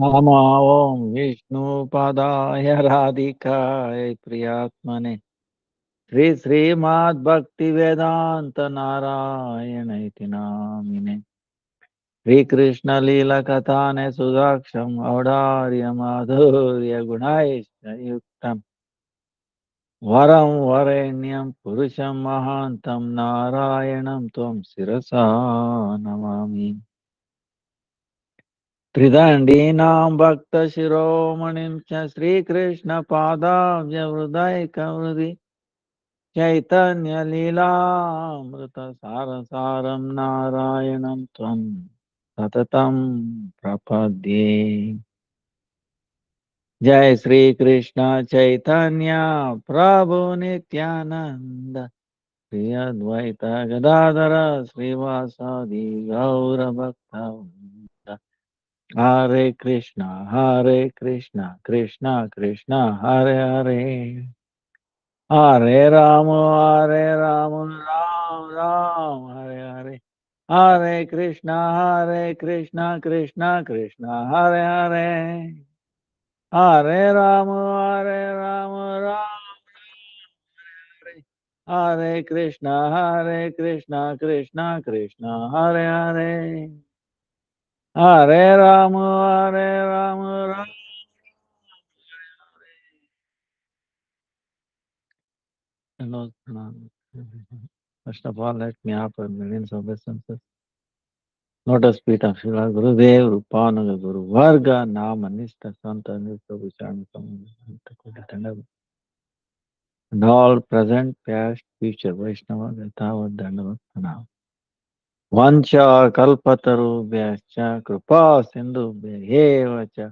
नमो ॐ विष्णुपादाय राधिकाय प्रियात्मने श्रीमद्भक्तिवेदान्त नारायण इति नामिने श्रीकृष्णलीलकथाने सुदाक्षं औदार्य माधुर्य गुणैश्च वरं वरेण्यं पुरुषं महान्तं नारायणं त्वं शिरसा नमामि त्रिदण्डीनां भक्तशिरोमणिं च श्रीकृष्णपादाब्जहृदयकहृदि चैतन्यलीलामृतसारसारं नारायणं त्वं सततं प्रपद्ये। जय श्री कृष्ण चैतन्य प्रभु Nityanand Shri Advaita Gadadhar श्रीवासादि गौरभक्तवृंद। Hare Krishna, Krishna Krishna, Hare Hare, Hare Rama, Ram Ram, Hare Hare, Hare Krishna, Krishna Krishna, Hare Hare, Hare Rama, Ram Hare, Hare Krishna, Krishna Hare Hare. Hare Rama, Ram. Hello, Pranam. First of all, let me offer millions of obeisances. Lotus feet of Srila Gurudev, Rupanuga Guru Varga, Nama Nishta Santa Nishta Vichana Samanta. And all present, past, future Vaishnava, Gatava, Dandavat, Pranam. Vancha Kalpataru Vyascha Kripa Sindhu Bhyevacha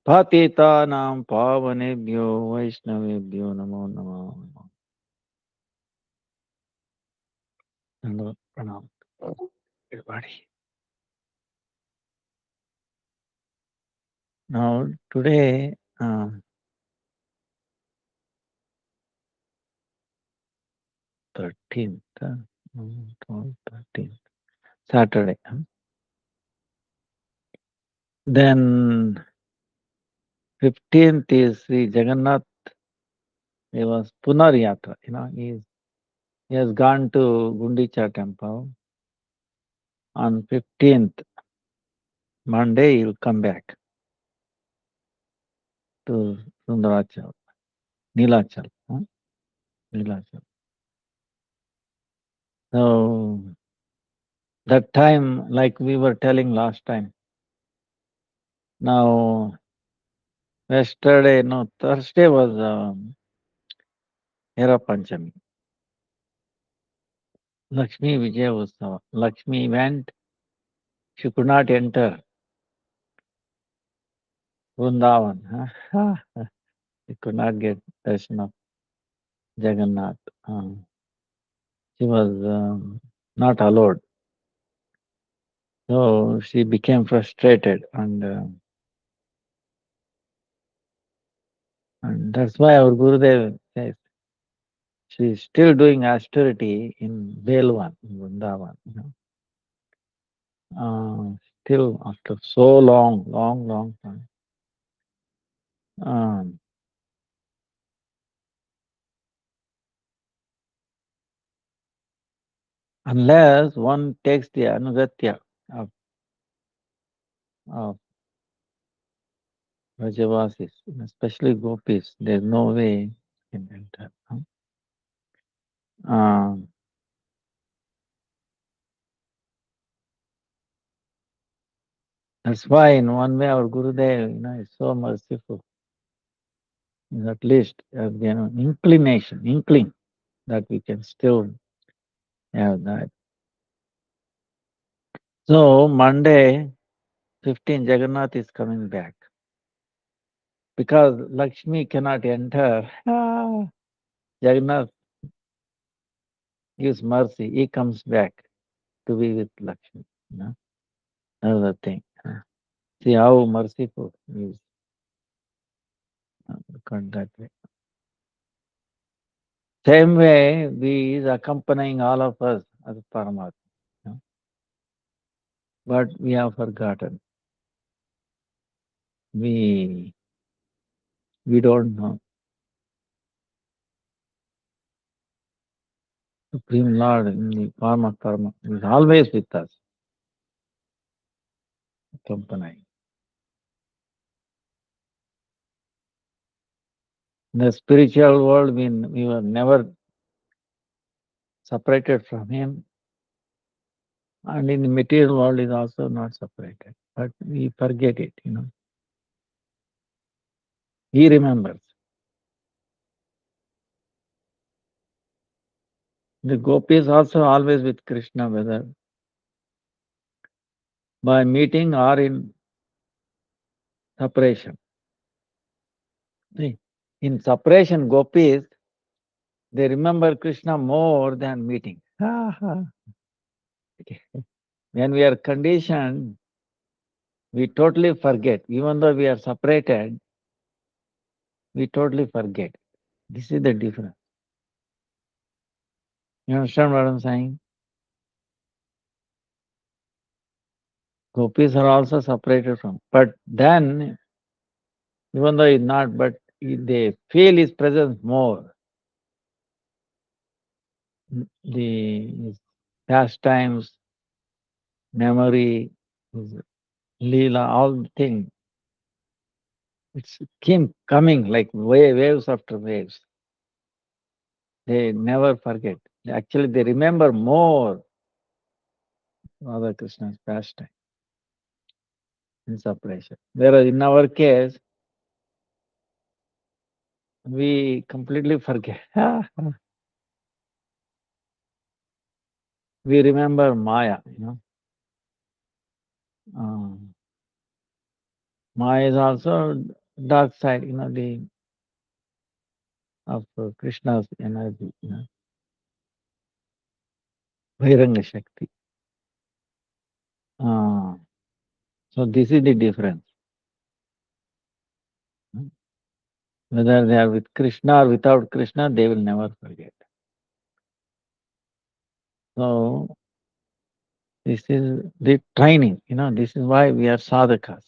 Patita Nam Pavanebhyo Vaishnavebhyo Namo Namo. Dandavat, Pranam. Everybody. Now, today, 13th, 12th, 13th, Saturday. Then 15th is Sri Jagannath. He was Punar Yatra. He has gone to Gundicha temple. On 15th, Monday, he will come back to Sundarachal, Nilachal. Nilachal. So, that time, like we were telling last time, now, yesterday, no, Thursday was Hera Panchami. Lakshmi Vijaya Utsava. Lakshmi went, she could not enter Vrindavan. She could not get darshan of Jagannath. She was not allowed. So she became frustrated, and that's why our Gurudev says she is still doing austerity in Belwan, in Vrindavan. Still after so long time. Um, unless one takes the anugatya of Rajavasis, especially gopis, there's no way in enter. Um, that's why in one way our Gurudev, is so merciful. At least inkling that we can still have that. So Monday, 15 Jagannath is coming back. Because Lakshmi cannot enter, Jagannath gives mercy. He comes back to be with Lakshmi. That's the thing. See how merciful he is. Look at that way. Same way, he is accompanying all of us as Paramatma. But we have forgotten. we don't know. Supreme Lord in the form of karma is always with us, accompanying. In the spiritual world, we were never separated from Him, and in the material world is also not separated. But we forget it, He remembers. The gopis also always with Krishna, whether by meeting or in separation. See, in separation, gopis, they remember Krishna more than meeting. When we are conditioned, we totally forget. Even though we are separated, we totally forget. This is the difference. You understand what I'm saying? Gopis are also separated from. But then, even though it's not, but they feel his presence more. The his pastimes, memory, his Leela, all things. It's coming like waves after waves. They never forget. Actually, they remember more Radha Krishna's pastime in separation. Whereas in our case, we completely forget. We remember Maya. Maya is also dark side, the of Krishna's energy, Vairanga Shakti. So this is the difference. Whether they are with Krishna or without Krishna, they will never forget. So this is the training, this is why we are sadhakas.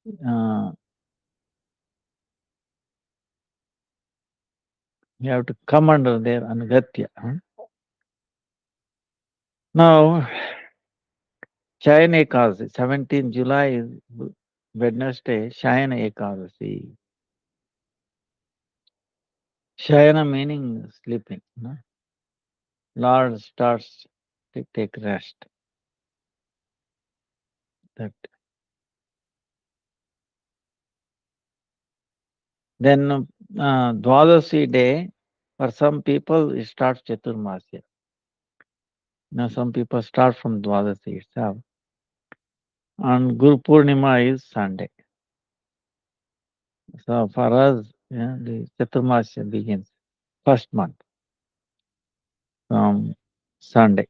You have to come under their anugatya. Now, Shayana Ekadasi, 17th July is Wednesday, Shayana Ekadasi. Shayana meaning sleeping. Lord starts to take rest. That. Then Dwadasi day, for some people it starts Chaturmasya. Some people start from Dwadasi itself. And Guru Purnima is Sunday. So for us, the Chaturmasya begins first month from Sunday,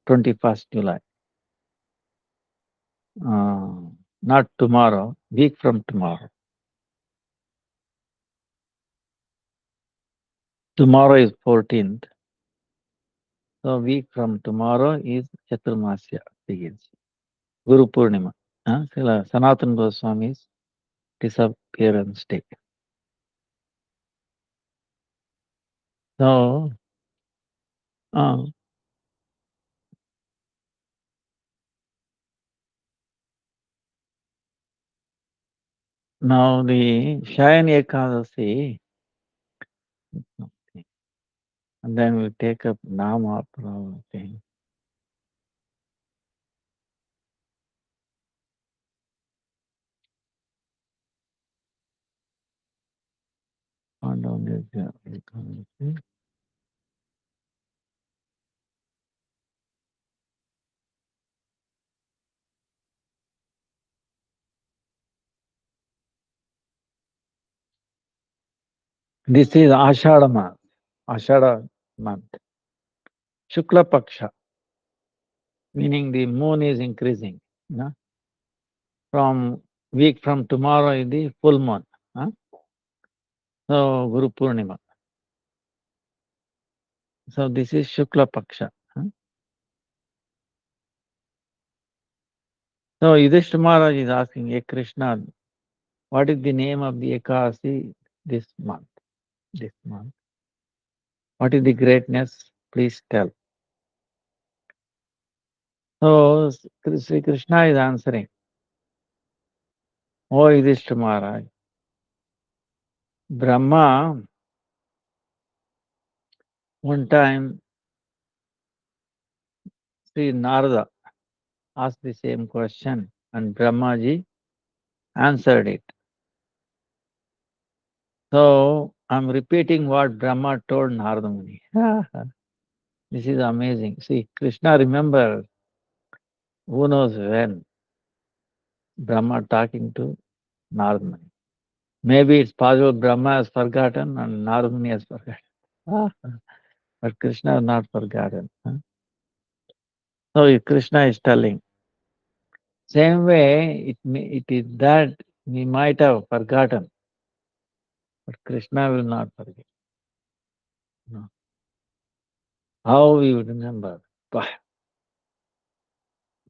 21st July. Not tomorrow, week from tomorrow. Tomorrow is 14th. So week from tomorrow is Chaturmasya begins. Guru Purnima. Sanatana Goswami's disappearance day. So, now the Shayana Ekadasi, and then we take up Nama thing. This is Ashada month. Ashada month. Shukla Paksha, meaning the moon is increasing. From week from tomorrow is the full moon. So Guru Purnima. So this is Shukla Paksha. So Yudhishthira Maharaj is asking, "Hey Krishna, what is the name of the Ekadasi this month? This month. What is the greatness? Please tell." So Sri Krishna is answering, "Oh Yudhishthira Maharaj, Brahma one time Sri Narada asked the same question and Brahmaji answered it. So I'm repeating what Brahma told Narada Muni." This is amazing. See, Krishna remember who knows when Brahma talking to Narada Muni. Maybe it's possible Brahma has forgotten and Narada Muni has forgotten. But Krishna has not forgotten. So Krishna is telling. Same way, it is that we might have forgotten, but Krishna will not forget. No. How we would remember? Bah,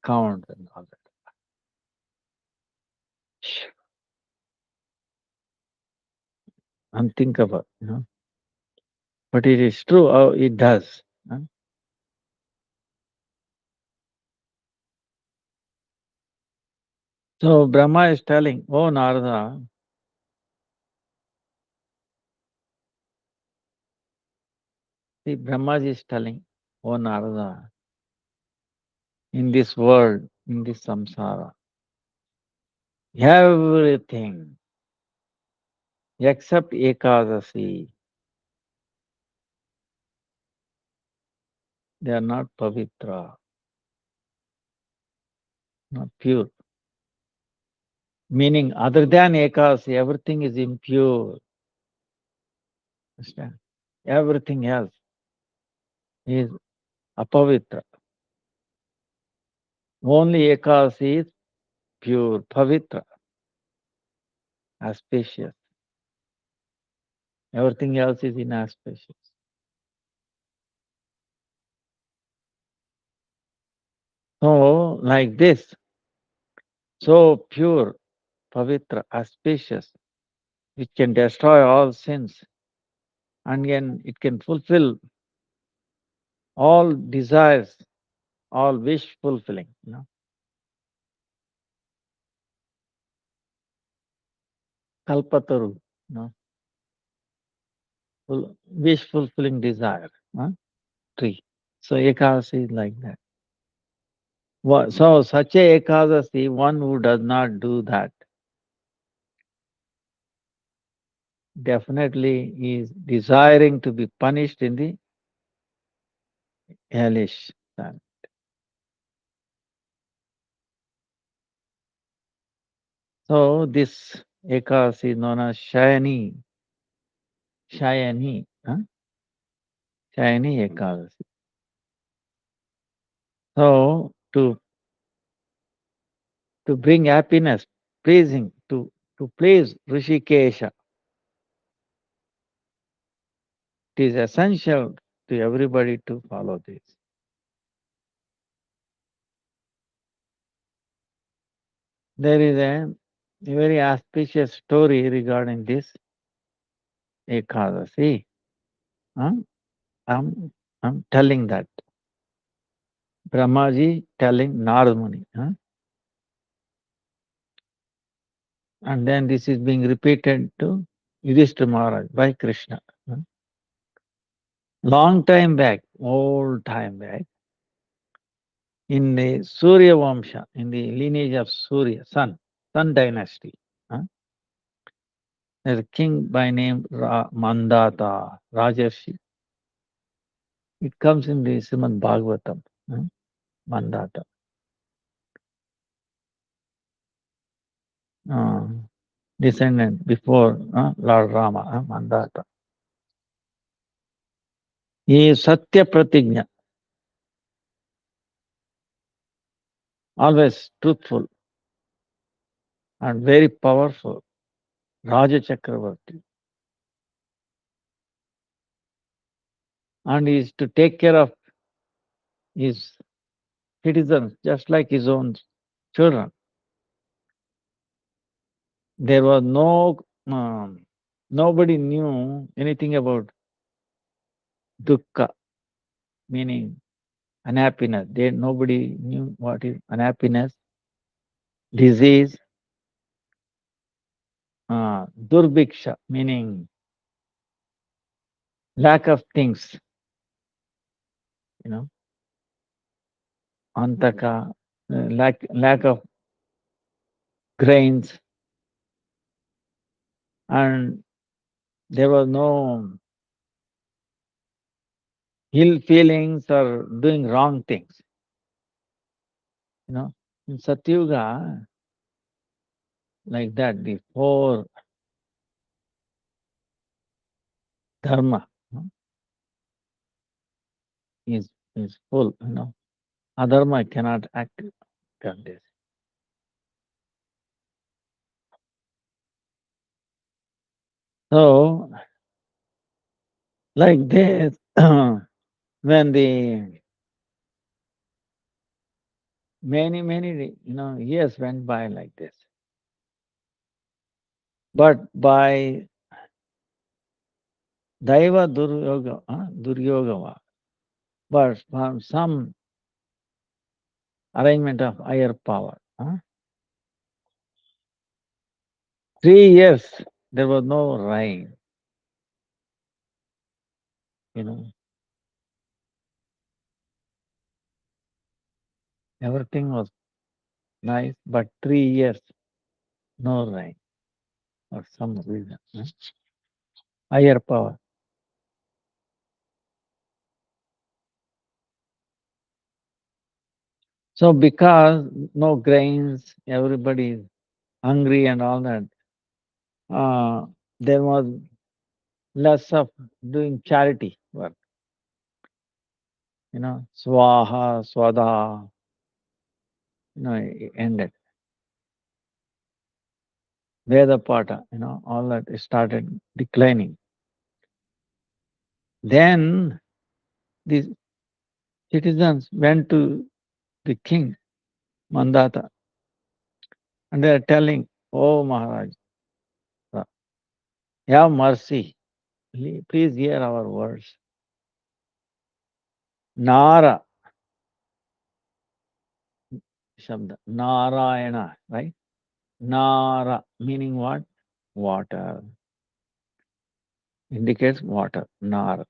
count and all that. Unthinkable. But it is true how it does. So Brahma is telling, "Oh Narada, see Brahma is telling, oh Narada, in this world, in this samsara, everything except Ekadasi, they are not pavitra, not pure. Meaning, other than Ekadasi, everything is impure. Understand? Everything else is apavitra. Only Ekadasi is pure, pavitra, auspicious. Everything else is inauspicious. So, like this, so pure, pavitra, auspicious, which can destroy all sins, and then it can fulfill all desires, all wish fulfilling. Kalpataru, wish fulfilling desire, tree. So Ekadasi is like that. So such a Ekadasi, one who does not do that, definitely is desiring to be punished in the hellish planet. So this Ekadasi is known as Shayani, Shayani Ekadasi. So to bring happiness, pleasing, to please Rishikesha, it is essential to everybody to follow this. There is a very auspicious story regarding this Ekadasi. Huh? I'm telling that. Brahmaji telling Narada Muni. And then this is being repeated to Yudhishthira Maharaj by Krishna. Long time back, old time back, in the Surya Vamsha, in the lineage of Surya, sun dynasty, there's a king by name Mandata, Rajarshi. It comes in the Srimad Bhagavatam, Mandata. Descendant before Lord Rama, Mandata. He is Satya Pratigna, always truthful and very powerful, Raja Chakravarti. And he is to take care of his citizens just like his own children. there was nobody knew anything about dukkha, meaning unhappiness. Nobody knew what is unhappiness, disease, durbhiksha, meaning lack of things, you know, antaka, lack of grains, and there was no ill feelings or doing wrong things, you know. In Satyuga, like that, the four dharma, is is full, you know. Adharma cannot act on this. So, like this, when the many years went by like this, but by daiva duryogava, but from some arrangement of higher power, 3 years there was no rain, you know, everything was nice, but 3 years no rain for some reason, higher power. So because no grains, everybody is hungry and all that, uh, there was less of doing charity work, swaha, swada, it ended. Veda pata, all that started declining. Then the citizens went to the king, Mandata, and they are telling, "Oh Maharaj, have mercy. Please hear our words. Nara, Shabda, Narayana, right? Nara, meaning what? Water. Indicates water, Nar.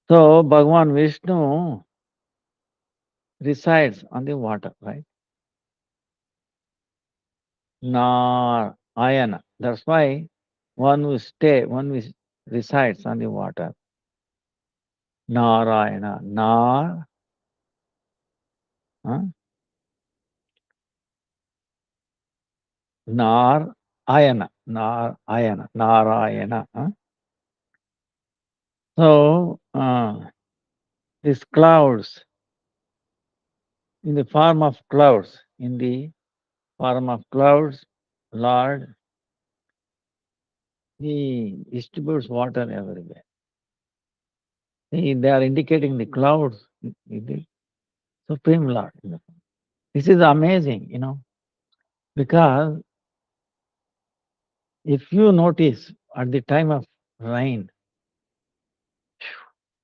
So Bhagavan Vishnu resides on the water, right? Nar, Ayana. That's why one who resides on the water. Narayana. Nar, huh? Nar, Ayana. Nar, Ayana. Narayana. Huh? So these clouds, in the form of clouds, in the form of clouds, Lord, He distributes water everywhere. See, they are indicating the clouds, the Supreme Lord. This is amazing, because if you notice at the time of rain,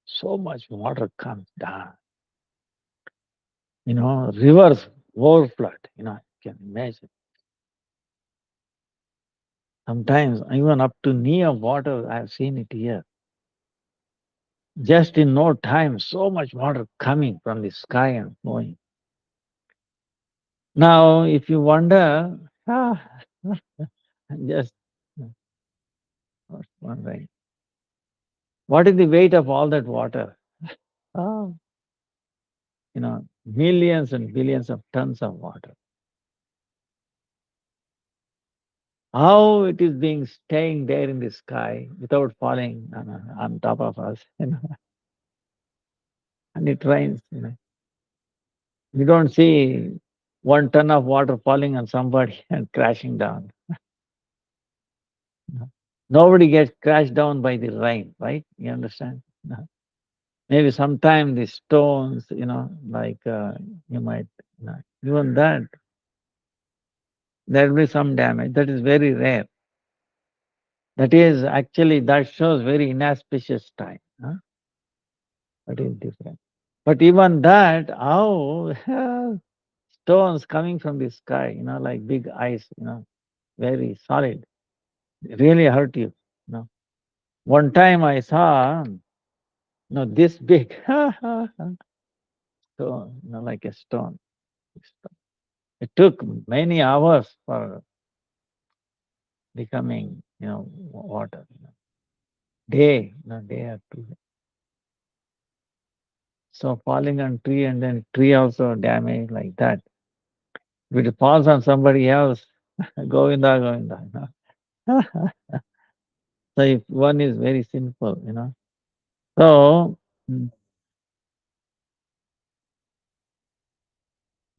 so much water comes down. Rivers overflood. You can imagine. Sometimes even up to knee of water, I have seen it here. Just in no time, so much water coming from the sky and flowing. Now, if you wonder, just wondering, what is the weight of all that water? Oh, millions and billions of tons of water. How it is being staying there in the sky without falling on top of us, and it rains. You don't see 1 ton of water falling on somebody and crashing down. Nobody gets crashed down by the rain, right? You understand? No. Maybe sometime the stones, like you might, even that. there will be some damage. That is very rare. That is actually, that shows very inauspicious time. Huh? That is different. But even that, how stones coming from the sky, like big ice, very solid, really hurt you. You know. One time I saw, this big stone, like a stone. It took many hours for becoming, water. Day or two. So falling on tree and then tree also damaged like that. If it falls on somebody else, Govinda, Govinda. So if one is very sinful, So, mm,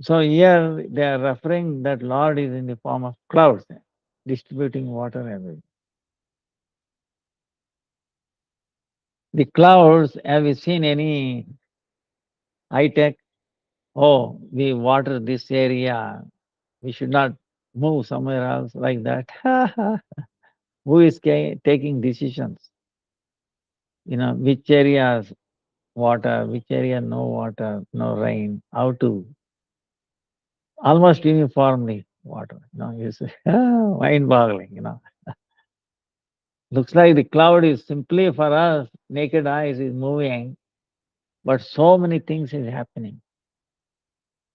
so here they are referring that Lord is in the form of clouds, distributing water everywhere. The clouds, have you seen any high tech? Oh, we water this area. We should not move somewhere else like that. Who is taking decisions? Which areas water, which area no water, no rain, how to almost uniformly water. You see, mind-boggling. Looks like the cloud is simply for us, naked eyes is moving, but so many things is happening.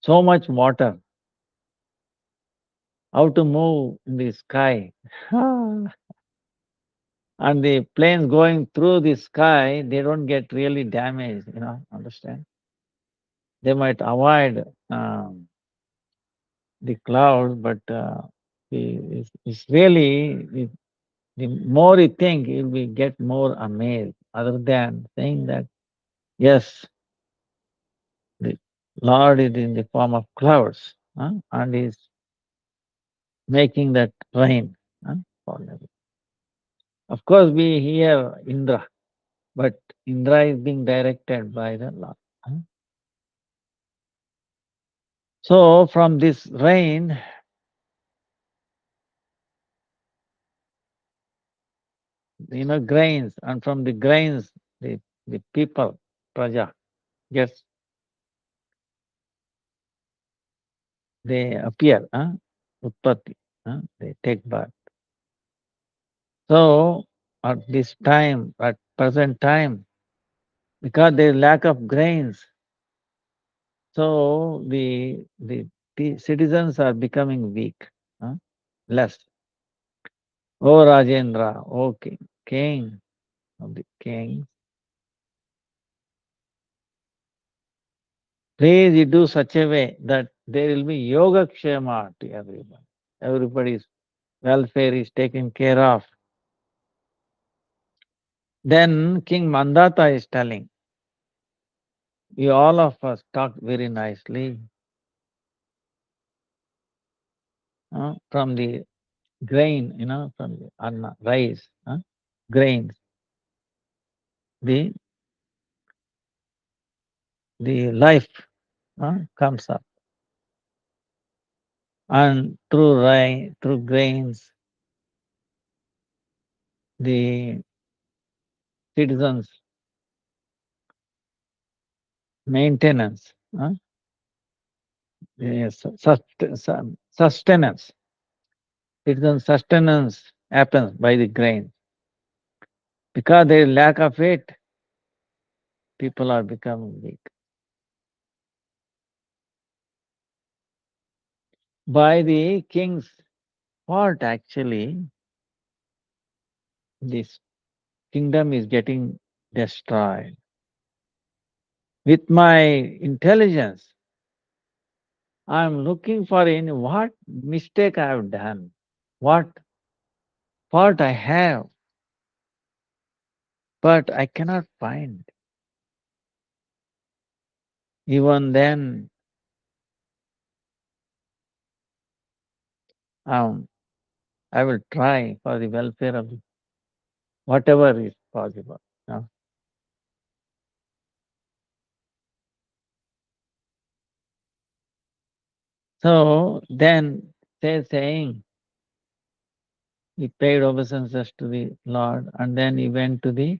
So much water. How to move in the sky. And the planes going through the sky, they don't get really damaged, understand? They might avoid the cloud, but it's really, the more you think, you'll get more amazed, other than saying that, yes, the Lord is in the form of clouds, and is making that rain. For them. Of course, we hear Indra, but Indra is being directed by the Lord. So from this rain, grains, and from the grains, the people, praja, gets, they appear, utpatti, they take birth. So at this time, at present time, because there is lack of grains, so the citizens are becoming weak, less. O Rajendra, O king of the kings, please you do such a way that there will be yoga kshema to everybody. Everybody's welfare is taken care of. Then King Mandata is telling, you all of us talked very nicely from the grain, from the anna, rice, grains. The the life comes up. And through through grains, the citizens' maintenance, yes, sustenance, citizen sustenance happens by the grain. Because there is lack of it, people are becoming weak. By the king's fault, actually, this kingdom is getting destroyed. With my intelligence, I'm looking for in what mistake I have done, what fault I have, but I cannot find. Even then, um, I will try for the welfare of whatever is possible. So then saying he paid obeisances to the Lord, and then he went to the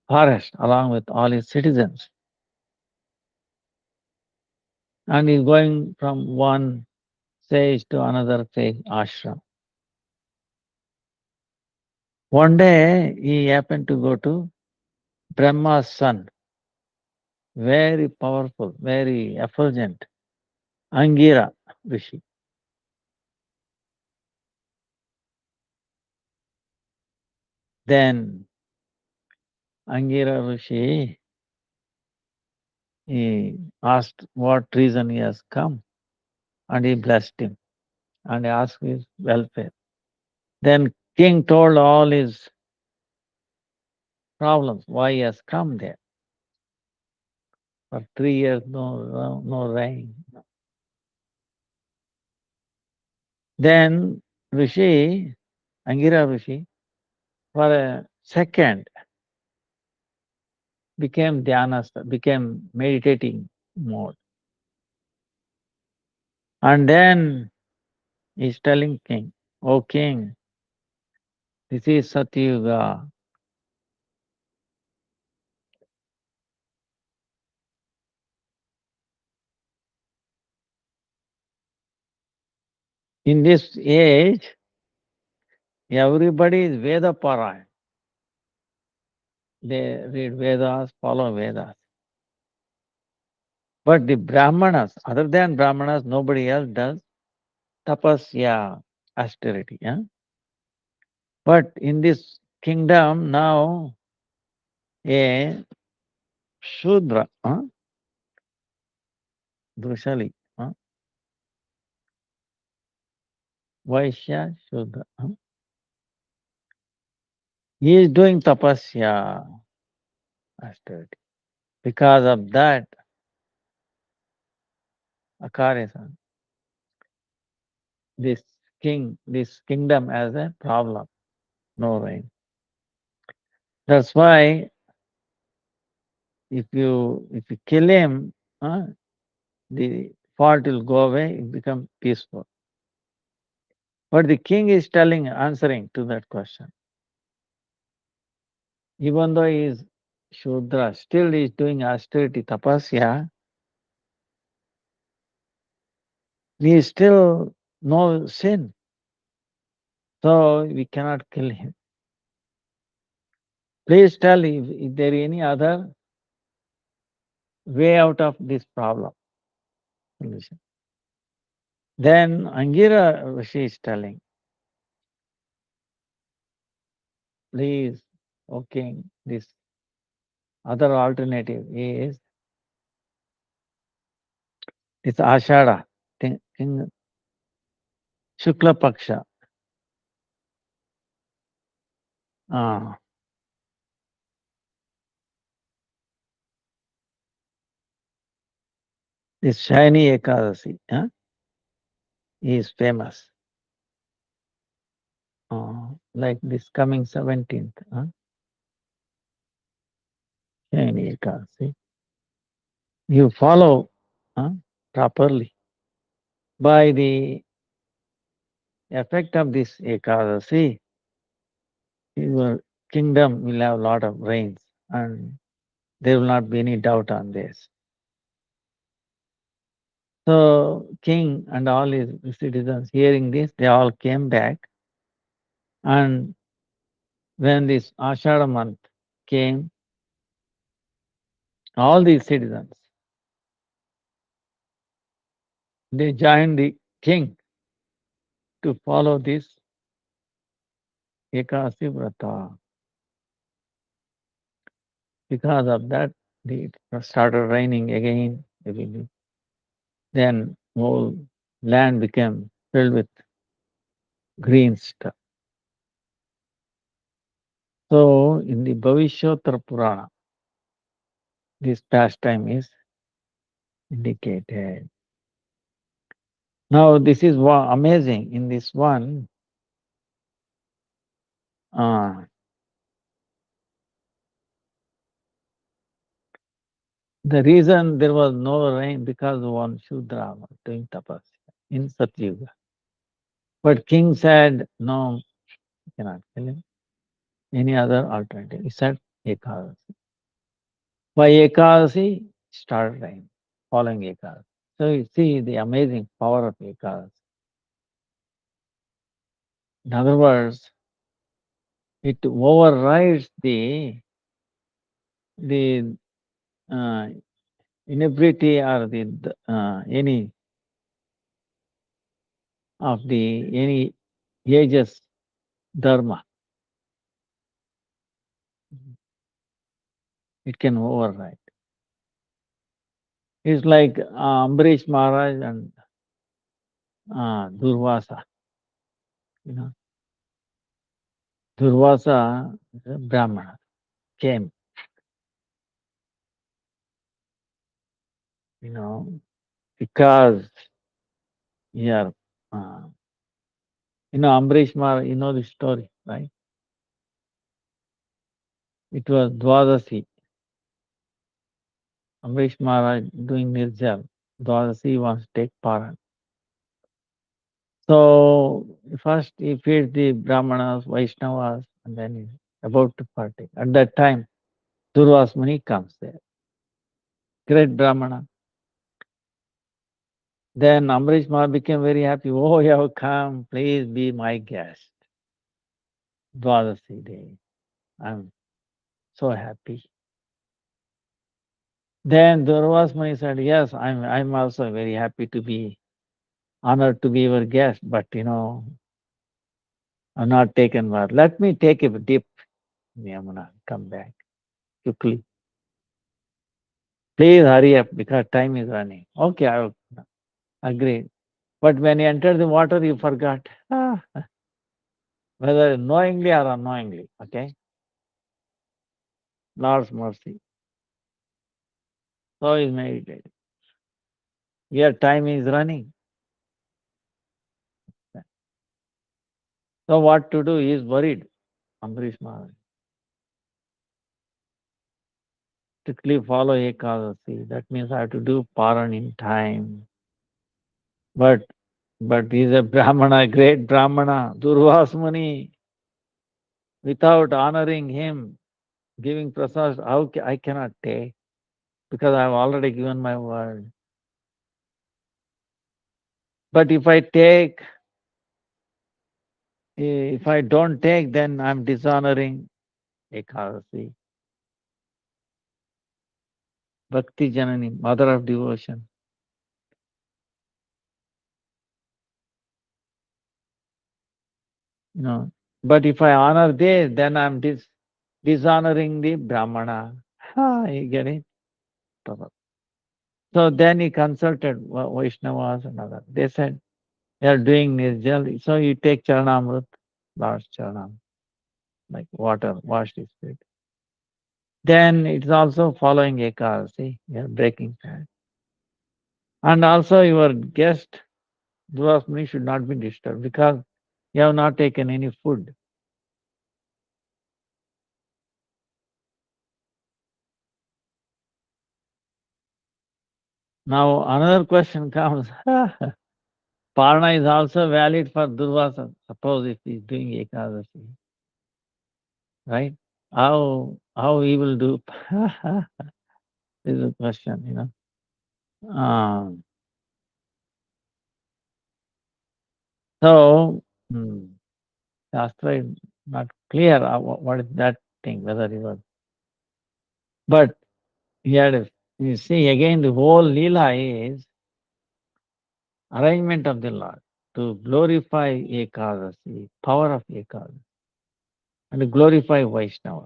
forest along with all his citizens. And he's going from one sage to another sage ashram. One day he happened to go to Brahma's son, very powerful, very effulgent, Angira Rishi. Then Angira Rishi, he asked what reason he has come, and he blessed him and asked his welfare. Then king told all his problems, why he has come there. For 3 years, no rain. Then Rishi, Angira Rishi, for a second became dhyana, became meditating mode. And then he's telling king, "O king, this is Satyuga. In this age, everybody is Veda Parayan. They read Vedas, follow Vedas. But the Brahmanas, other than Brahmanas, nobody else does tapasya, austerity. Yeah? But in this kingdom now, a Shudra, Drushali, Vaishya, Shudra, he is doing tapasya, austerity. Because of that, Akarya, this kingdom has a problem, no rain. That's why if you kill him, the fault will go away, it become peaceful. But the king is answering to that question. Even though he is Shudra, still he is doing austerity, tapasya, he is still no sin. So we cannot kill him. Please tell if there is any other way out of this problem. Solution. Then Angira Rishi is telling, please, O king, this other alternative is this Ashada, King Shukla Paksha. Ah, this shiny Ekadasi is famous. Like this coming 17th, shiny Ekadasi. You follow properly. By the effect of this Ekadasi, your kingdom will have a lot of rains and there will not be any doubt on this. So king and all his citizens hearing this, they all came back, and when this Ashada month came, all these citizens, they joined the king to follow this Ekasi Vrata. Because of that, it started raining again. Then whole land became filled with green stuff. So in the Bhavishottara Purana, this pastime is indicated. Now this is amazing. In this one, the reason there was no rain because one Shudra was doing tapas. in Satyuga. But king said, no, you cannot kill him. Any other alternative? He said, Ekadasi. By Ekadasi, started rain, following Ekadasi. So you see the amazing power of Ekadasi. In other words, it overrides the uh, inability or the any of the any ages dharma. It can override. It's like Ambarish Maharaj and Durvasa. You know, Durvasa, the Brahmana, came. You know, because here, uh, Ambarish Maharaj. You know the story, right? It was Dwadasi. Ambarish Maharaj doing Nirjal. Dwadasi wants to take Paran. So first he feeds the Brahmanas, Vaishnavas, and then he's about to partake. At that time, Durvas Muni comes there. Great Brahmana. Then Ambarish Maharaj became very happy. Oh, you have come, please be my guest. Dwadasi day. I'm so happy. Then Durvas Muni said, yes, I'm also very happy to be honored to be your guest, but I'm not taken bath. Let me take a dip in Yamuna, come back quickly. Please hurry up because time is running. Okay, I will agree. But when you enter the water, you forgot. Whether knowingly or unknowingly. Okay? Lord's mercy. So is meditating. Here time is running. So what to do? He is worried. Ambarish Maharaj. Strictly follow Ekadasi. That means I have to do Paran in time. But he is a Brahmana, great Brahmana, Durvas Muni. Without honoring him, giving prasad, I cannot take because I have already given my word. But if I take, if I don't take, then I'm dishonoring Ekadasi. Bhakti Janani, mother of devotion. But if I honor this, then I'm dishonoring the Brahmana. You get it? So then he consulted Vaishnavas and others. They said, you are doing Nirjal, so you take Charanamrit, Lord's Charanam, like water, wash his feet. Then it's also following Ekadasi, you're breaking fast. And also your guest, Dvasmuni, should not be disturbed because you have not taken any food. Now another question comes. Parna is also valid for Durvasa. Suppose if he is doing Ekadasi, right? How he will do? This is a question. Um, so Shastra is not clear what is that thing, whether he was. But he had you see again the whole Leela is arrangement of the Lord to glorify Ekadasi, power of Ekadasi, and to glorify Vaishnava.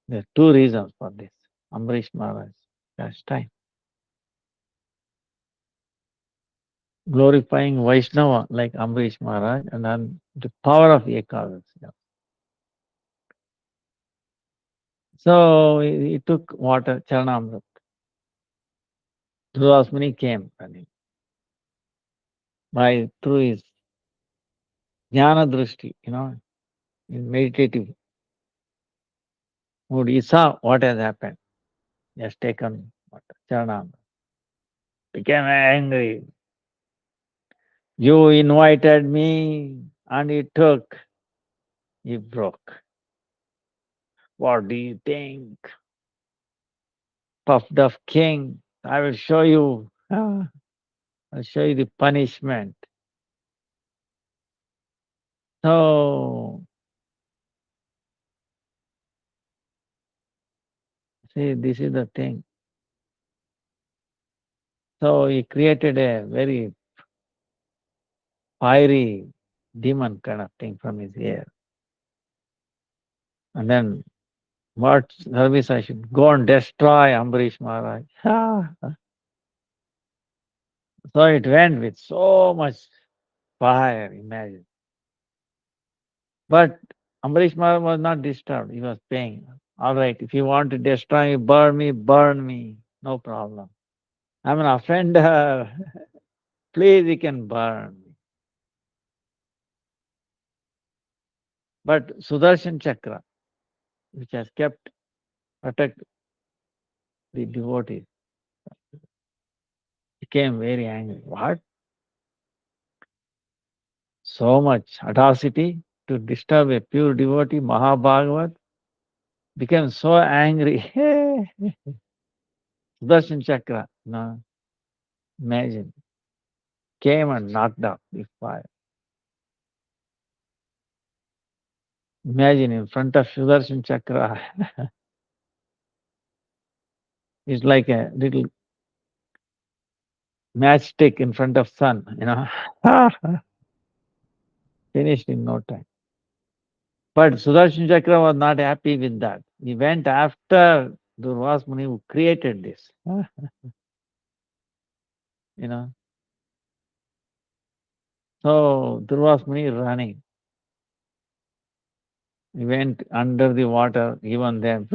There are two reasons for this. Ambarish Maharaj, last time. Glorifying Vaishnava like Ambarish Maharaj and then the power of Ekadasi. So he took water, Charanamrit. Dhruvasmuni came running by through his jnana drishti, in meditative mood. He saw what has happened. He has taken water, Charanamrit. Became angry. You invited me and you broke. What do you think? Puffed up king. I will show you. I'll show you the punishment. So, see, this is the thing. So he created a very fiery demon kind of thing from his ear. And then what service I should go and destroy Ambarish Maharaj. So it went with so much fire, imagine. But Ambarish Maharaj was not disturbed. He was paying. All right, if you want to destroy me, burn me. No problem. I'm an offender. Please, you can burn me. But Sudarshan Chakra, which has kept protect the devotees, became very angry. What? So much audacity to disturb a pure devotee, Mahabhagavat, became so angry. Sudarshan Chakra, no, imagine, came and knocked out the fire. Imagine in front of Sudarshan Chakra, it's like a little matchstick in front of sun. Finished in no time. But Sudarshan Chakra was not happy with that. He went after Durvas Muni who created this. you know. So Durvas Muni running. He went under the water, even then,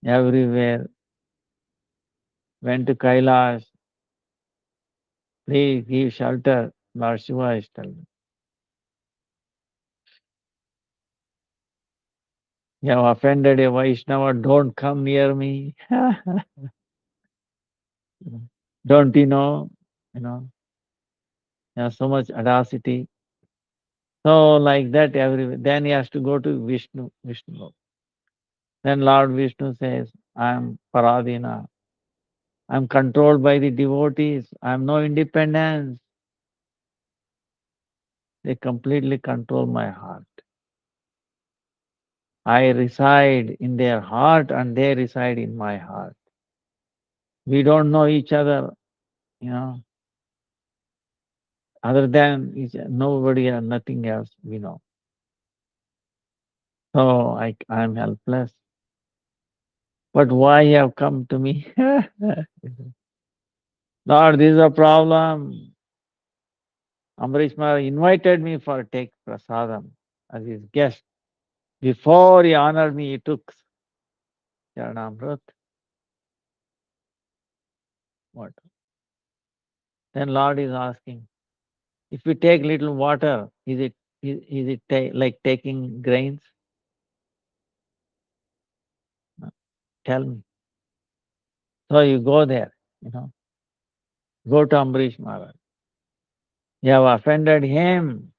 everywhere. Went to Kailash. Please give shelter. Lord Shiva is telling. You have offended a Vaishnava, don't come near me. Don't you know? You know, you have so much audacity. So like that everywhere. Then he has to go to Vishnu. Then Lord Vishnu says, I am Paradina. I am controlled by the devotees. I am no independence. They completely control my heart. I reside in their heart and they reside in my heart. We don't know each other, you know, other than nobody or nothing else we know. So I am helpless. But why you have come to me? Lord, this is a problem. Ambarish Maharaj invited me for take prasadam as his guest. Before he honored me, he took Charanamrit. What? Then Lord is asking, if we take little water, is it like taking grains? No. Tell me. So you go there, go to Ambarish Maharaj. You have offended him,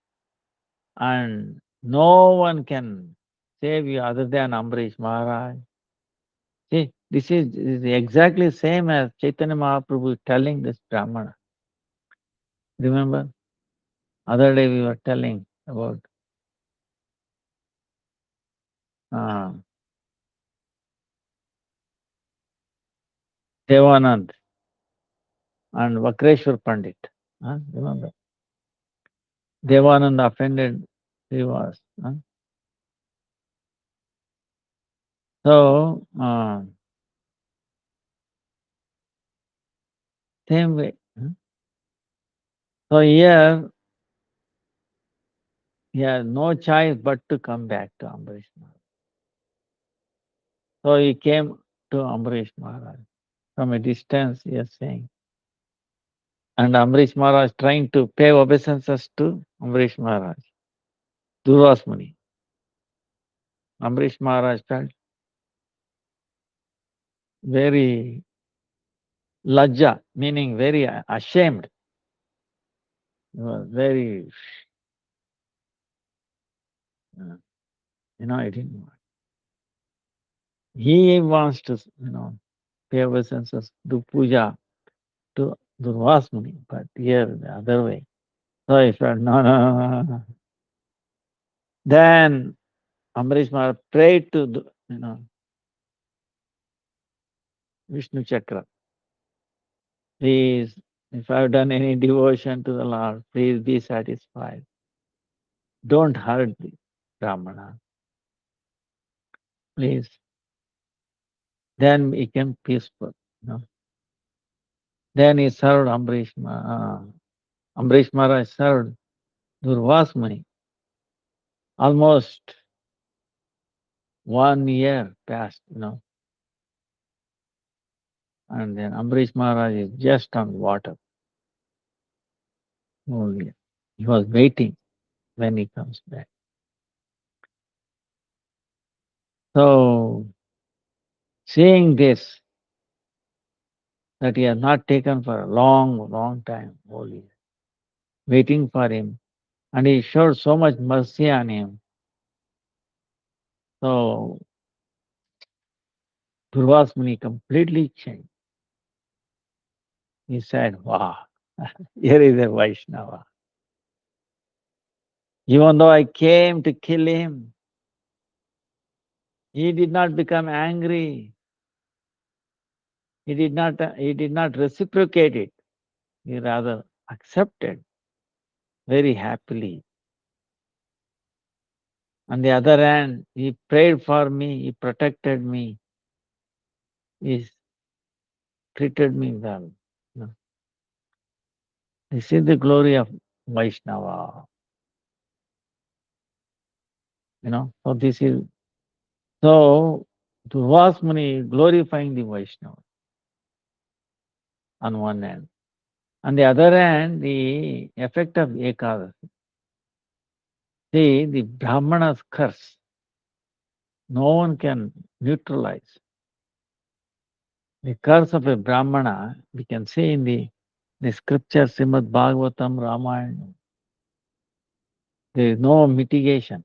and no one can save you other than Ambarish Maharaj. See, this is exactly same as Chaitanya Mahaprabhu telling this Brahmana. Remember, other day we were telling about uh, Devanand and Vakreshwar Pandit. Remember, Devanand offended Srivas. So, same way. So here, he has no choice but to come back to Ambarish Maharaj. So he came to Ambarish Maharaj. From a distance, he is saying. And Ambarish Maharaj trying to pay obeisances to Ambarish Maharaj. Durvas Muni. Ambarish Maharaj felt very Lajja, meaning very ashamed. He was very, uh, he didn't. He wants to, pay obeisances, do puja to Durvasmuni, but here the other way. So he said, no, no, no, no, no. Then Ambarish Maharaj prayed to, Vishnu Chakra. Please, if I've done any devotion to the Lord, please be satisfied. Don't hurt the Brahmana. Please. Then he became peaceful. Then he served Ambarish Maharaj served Durvasmuni. Almost 1 year passed, and then Ambarish Maharaj is just on water. Only. He was waiting when he comes back. So, seeing this, that he has not taken for a long, long time, holy, waiting for him, and he showed so much mercy on him. So, Durvasmuni completely changed. He said, wow, here is a Vaishnava. Even though I came to kill him, he did not become angry. He did not reciprocate it. He rather accepted very happily. On the other hand, he prayed for me, he protected me, he treated me well. This is the glory of Vaishnava. So this is so Durvasmuni glorifying the Vaishnava on one hand. On the other hand, the effect of Ekadasi. See, the Brahmana's curse, no one can neutralize. The curse of a Brahmana, we can see in the scripture, Srimad Bhagavatam, Ramayana. There is no mitigation.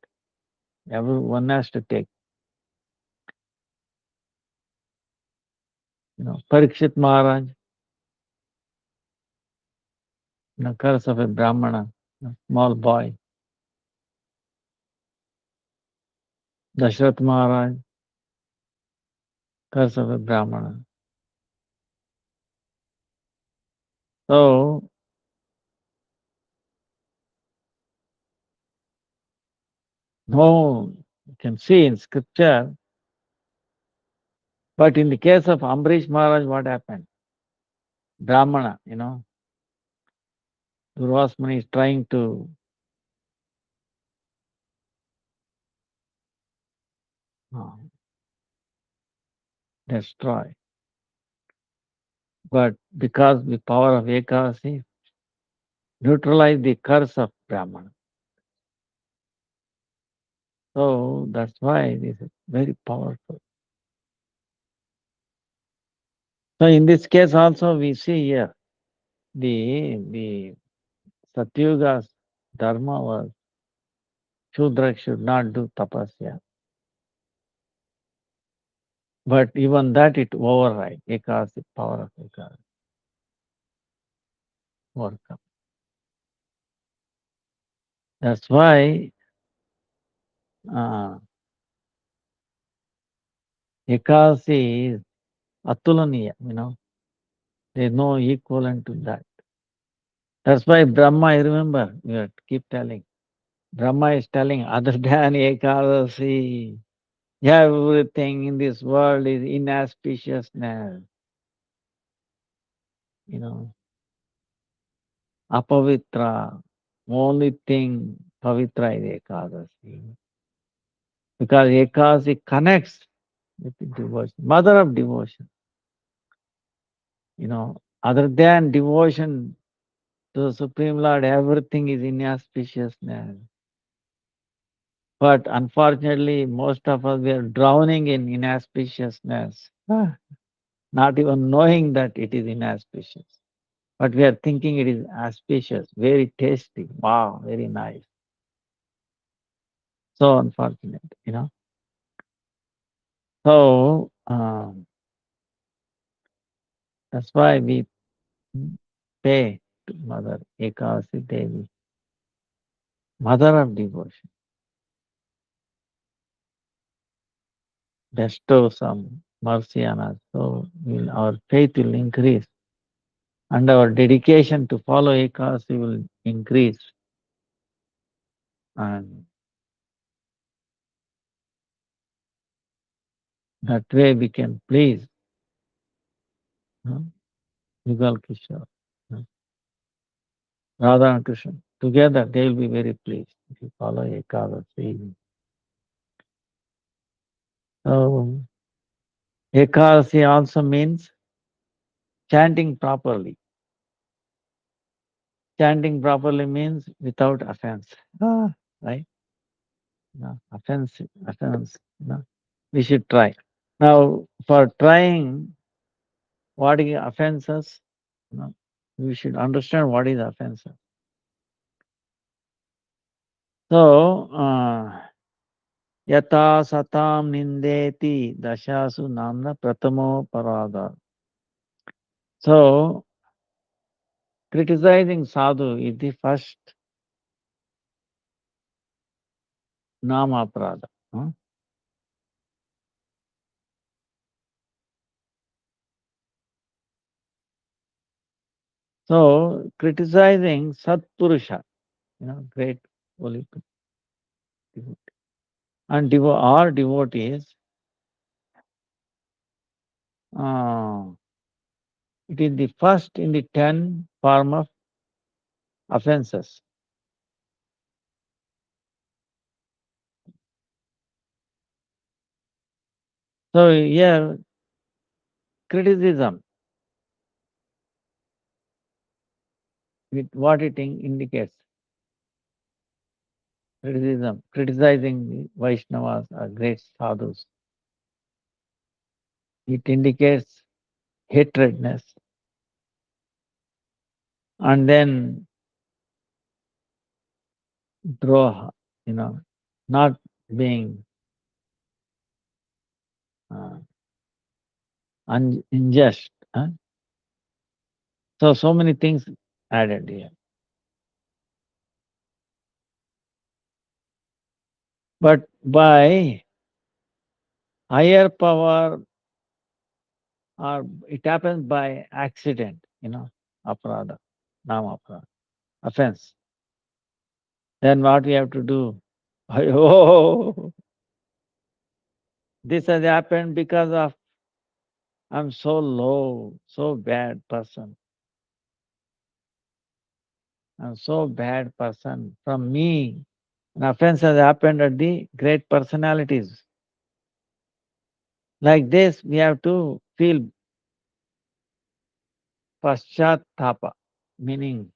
Everyone has to take. Parikshit Maharaj, the curse of a Brahmana, small boy. Dashrath Maharaj, curse of a Brahmana. So, no, you can see in scripture, but in the case of Ambarish Maharaj, what happened? Brahmana, Durvasmuni is trying to destroy. But because the power of Ekadasi neutralize the curse of Brahmana. So that's why this is very powerful. So in this case also we see here the Satyuga's dharma was Shudra should not do tapasya. But even that it override Ekadasi, power of Ekadasi. Overcome. That's why Ekadasi is atulaniya, there's no equivalent to that. That's why Brahma, I remember, we keep telling, Brahma is telling, other than Ekadasi, everything in this world is inauspiciousness. Apavitra, only thing Pavitra is Ekadasi. Because Ekadasi connects with the devotion, mother of devotion. Other than devotion to the Supreme Lord, everything is inauspiciousness. But unfortunately, most of us, we are drowning in inauspiciousness. not even knowing that it is inauspicious. But we are thinking it is auspicious, very tasty. Wow, very nice. So unfortunate. So that's why we pay to Mother Ekadasi Devi, Mother of Devotion, bestow some mercy on us. So our faith will increase and our dedication to follow Ekadasi will increase. And that way we can please Yugal Kishore, Radha and Krishna. Together they will be very pleased if you follow Ekadasi. So Ekadasi also means chanting properly. Chanting properly means without offense. Right? No, offense. No. We should try. Now, for trying, what is offenses? No, we should understand what is offenses. So, yata satam nindeti dashasu namna pratamo parada. So, criticizing sadhu is the first nama parada. So, criticizing Satpurusha, great holy devotee. And our devotees, uh, it is the first in the 10 form of offenses. So here, criticism, with what it indicates, criticism, criticizing the Vaishnavas or great sadhus, it indicates hatredness. And then droha, not being uh, unjust. So many things added here. But by higher power, or it happens by accident, aparada, nama aparada, offense. Then what we have to do? Oh, this has happened because of I'm so low, so bad person. I'm so bad person. From me, an offense has happened at the great personalities. Like this, we have to feel paschatapa, meaning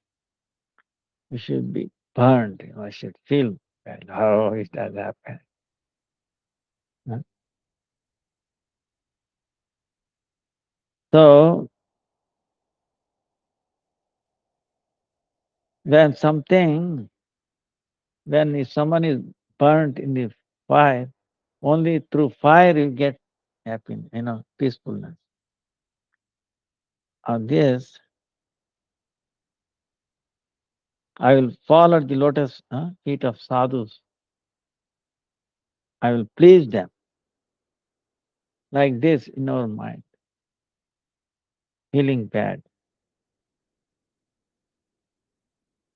we should be burned. I should feel bad. Oh, it has happened. Huh? So when something, when if someone is burnt in the fire, only through fire you get happiness, peacefulness. On this, I will fall at the lotus feet of sadhus. I will please them. Like this in our mind, feeling bad.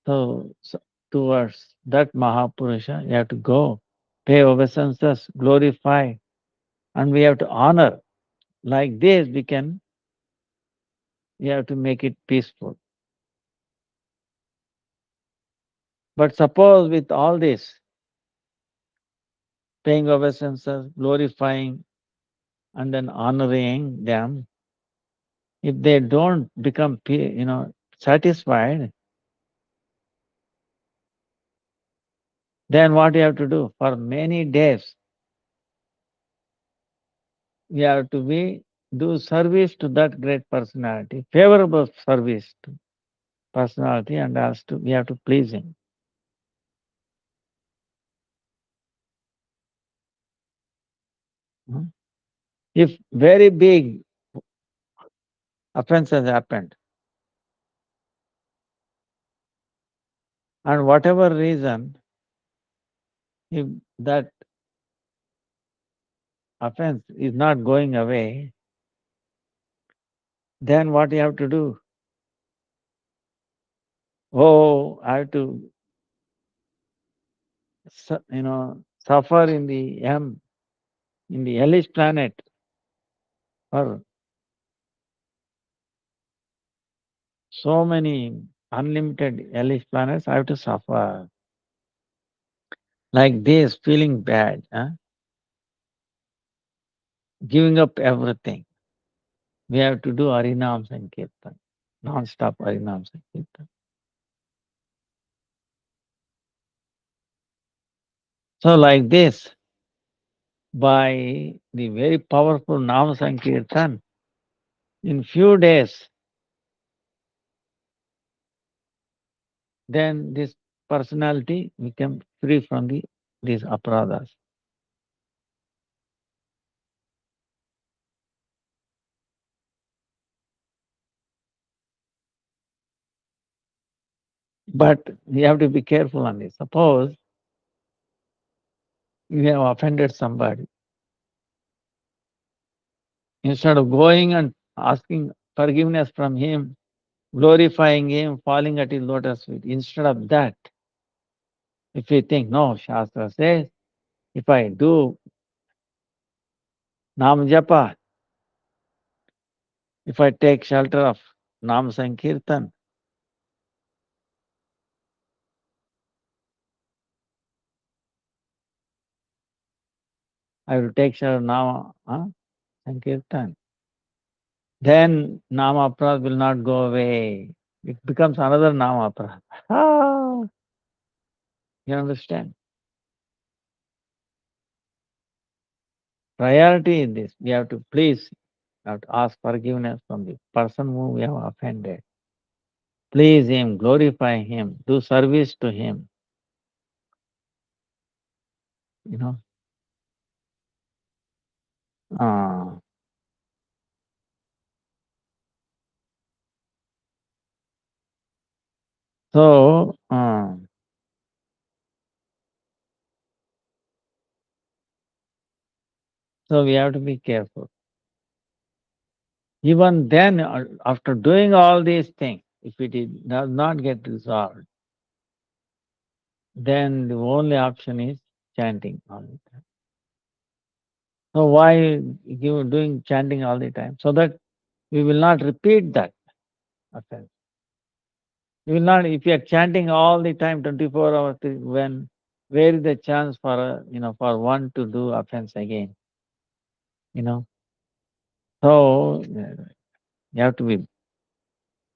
So towards that Mahapurusha, you have to go, pay obeisances, glorify, and we have to honor. Like this, we have to make it peaceful. But suppose with all this, paying obeisances, glorifying, and then honoring them, if they don't become, satisfied, then what you have to do? For many days, we have to be do service to that great personality, favorable service to personality, and also we have to please him. Hmm? If very big offense has happened, and whatever reason, if that offense is not going away, then what you have to do? Oh, I have to, suffer in the in the hellish planet for so many unlimited hellish planets. I have to suffer like this, feeling bad, giving up everything. We have to do Harinam Sankirtan, non-stop Harinam Sankirtan. So like this, by the very powerful Nam Sankirtan, in few days, then this personality become free from these aparadhas. But you have to be careful on this. Suppose you have offended somebody, instead of going and asking forgiveness from him, glorifying him, falling at his lotus feet, instead of that, if we think, no, Shastra says, if I do Nam Japa, if I take shelter of Nam Sankirtan, I will take shelter of Nam Sankirtan, then Nama Aparad will not go away. It becomes another Nama Aparad. Ah, you understand? Priority in this. We have to please, we have to ask forgiveness from the person whom we have offended. Please him, glorify him, do service to him. You know. Uh, so, so we have to be careful. Even then, after doing all these things, if does not get resolved, then the only option is chanting all the time. So why you doing chanting all the time? So that we will not repeat that offense. You will not, if you are chanting all the time, 24 hours, when where is the chance for for one to do offense again? You know. So you have to be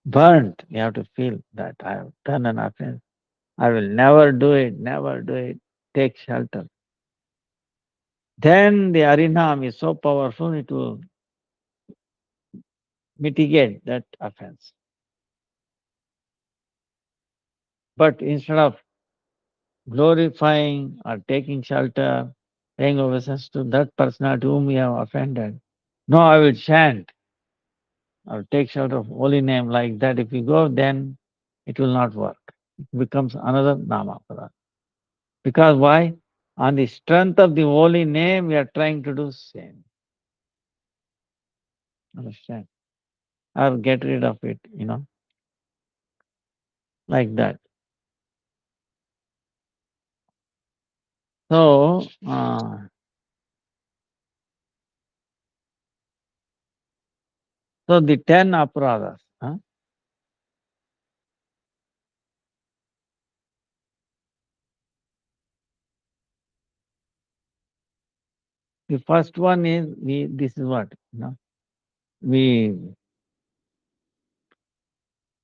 burnt. You have to feel that I have done an offense. I will never do it, never do it. Take shelter. Then the Harinam is so powerful, it will mitigate that offense. But instead of glorifying or taking shelter, paying obeisance to that person to whom we have offended, no, I will chant or take shelter of holy name like that. If you go, then it will not work. It becomes another Nama Aparadha. Because why? On the strength of the holy name, we are trying to do same. Understand? Or get rid of it, like that. So, so the 10 aparadhas, the first one is this is what, we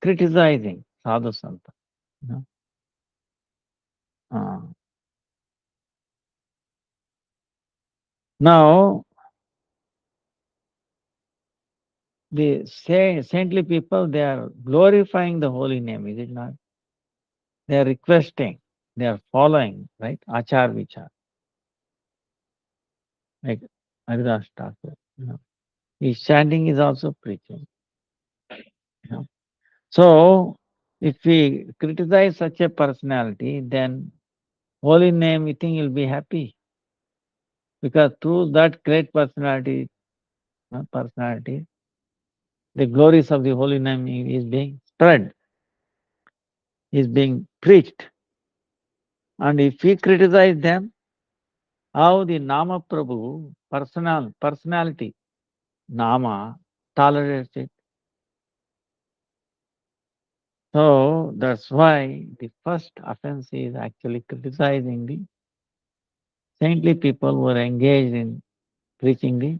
criticizing sadhu santa. You know? Uh, now, the saintly people, they are glorifying the holy name, is it not? They are requesting, they are following, right? Achar vichar, like Haridas Thakur. His chanting is also preaching. You know. So, if we criticize such a personality, then holy name, you think you'll be happy because through that great personality, the glories of the holy name is being spread, is being preached. And if we criticize them, how the Nama Prabhu, personality, Nama, tolerates it. So that's why the first offense is actually criticizing the saintly people who are engaged in preaching the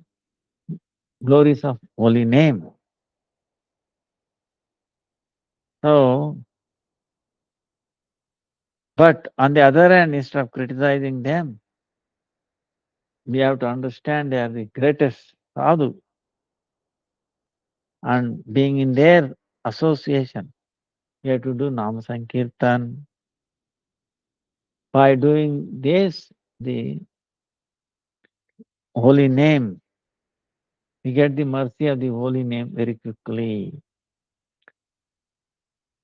glories of holy name. So, but on the other hand, instead of criticizing them, we have to understand they are the greatest sadhu, and being in their association, we have to do Nama Sankirtan. By doing this, the holy name, we get the mercy of the holy name very quickly.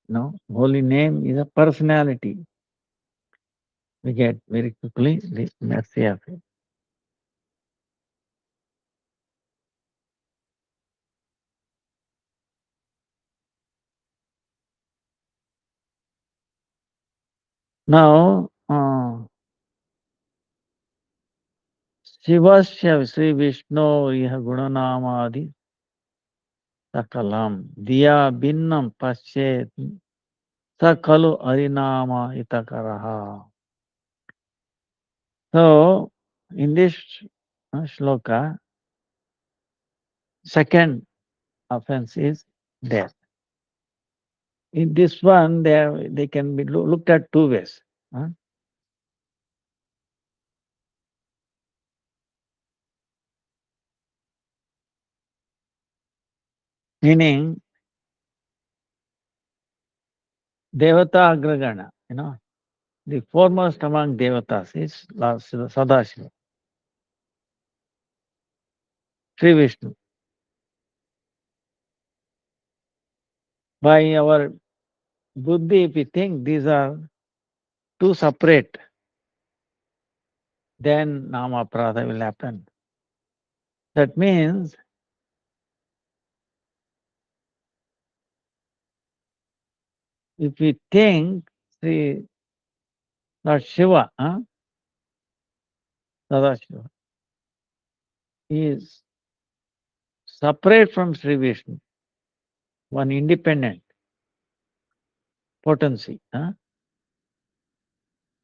No, holy name is a personality. We get very quickly the mercy of it. Now, Shivasya Sri Vishnu Iha Gunanamadi Sakalam Diya Binnam Paschet Sakalu Harinama Itakaraha. So, in this shloka, second offense is death. In this one, they can be looked at two ways. Meaning, Devata Agragana, the foremost among Devatas is Sadashiva, Sri Vishnu. By our buddhi, if we think these are two separate, then Nama Prada will happen. That means if we think Sri Lord Shiva, Sadashiva, is separate from Sri Vishnu, one independent potency.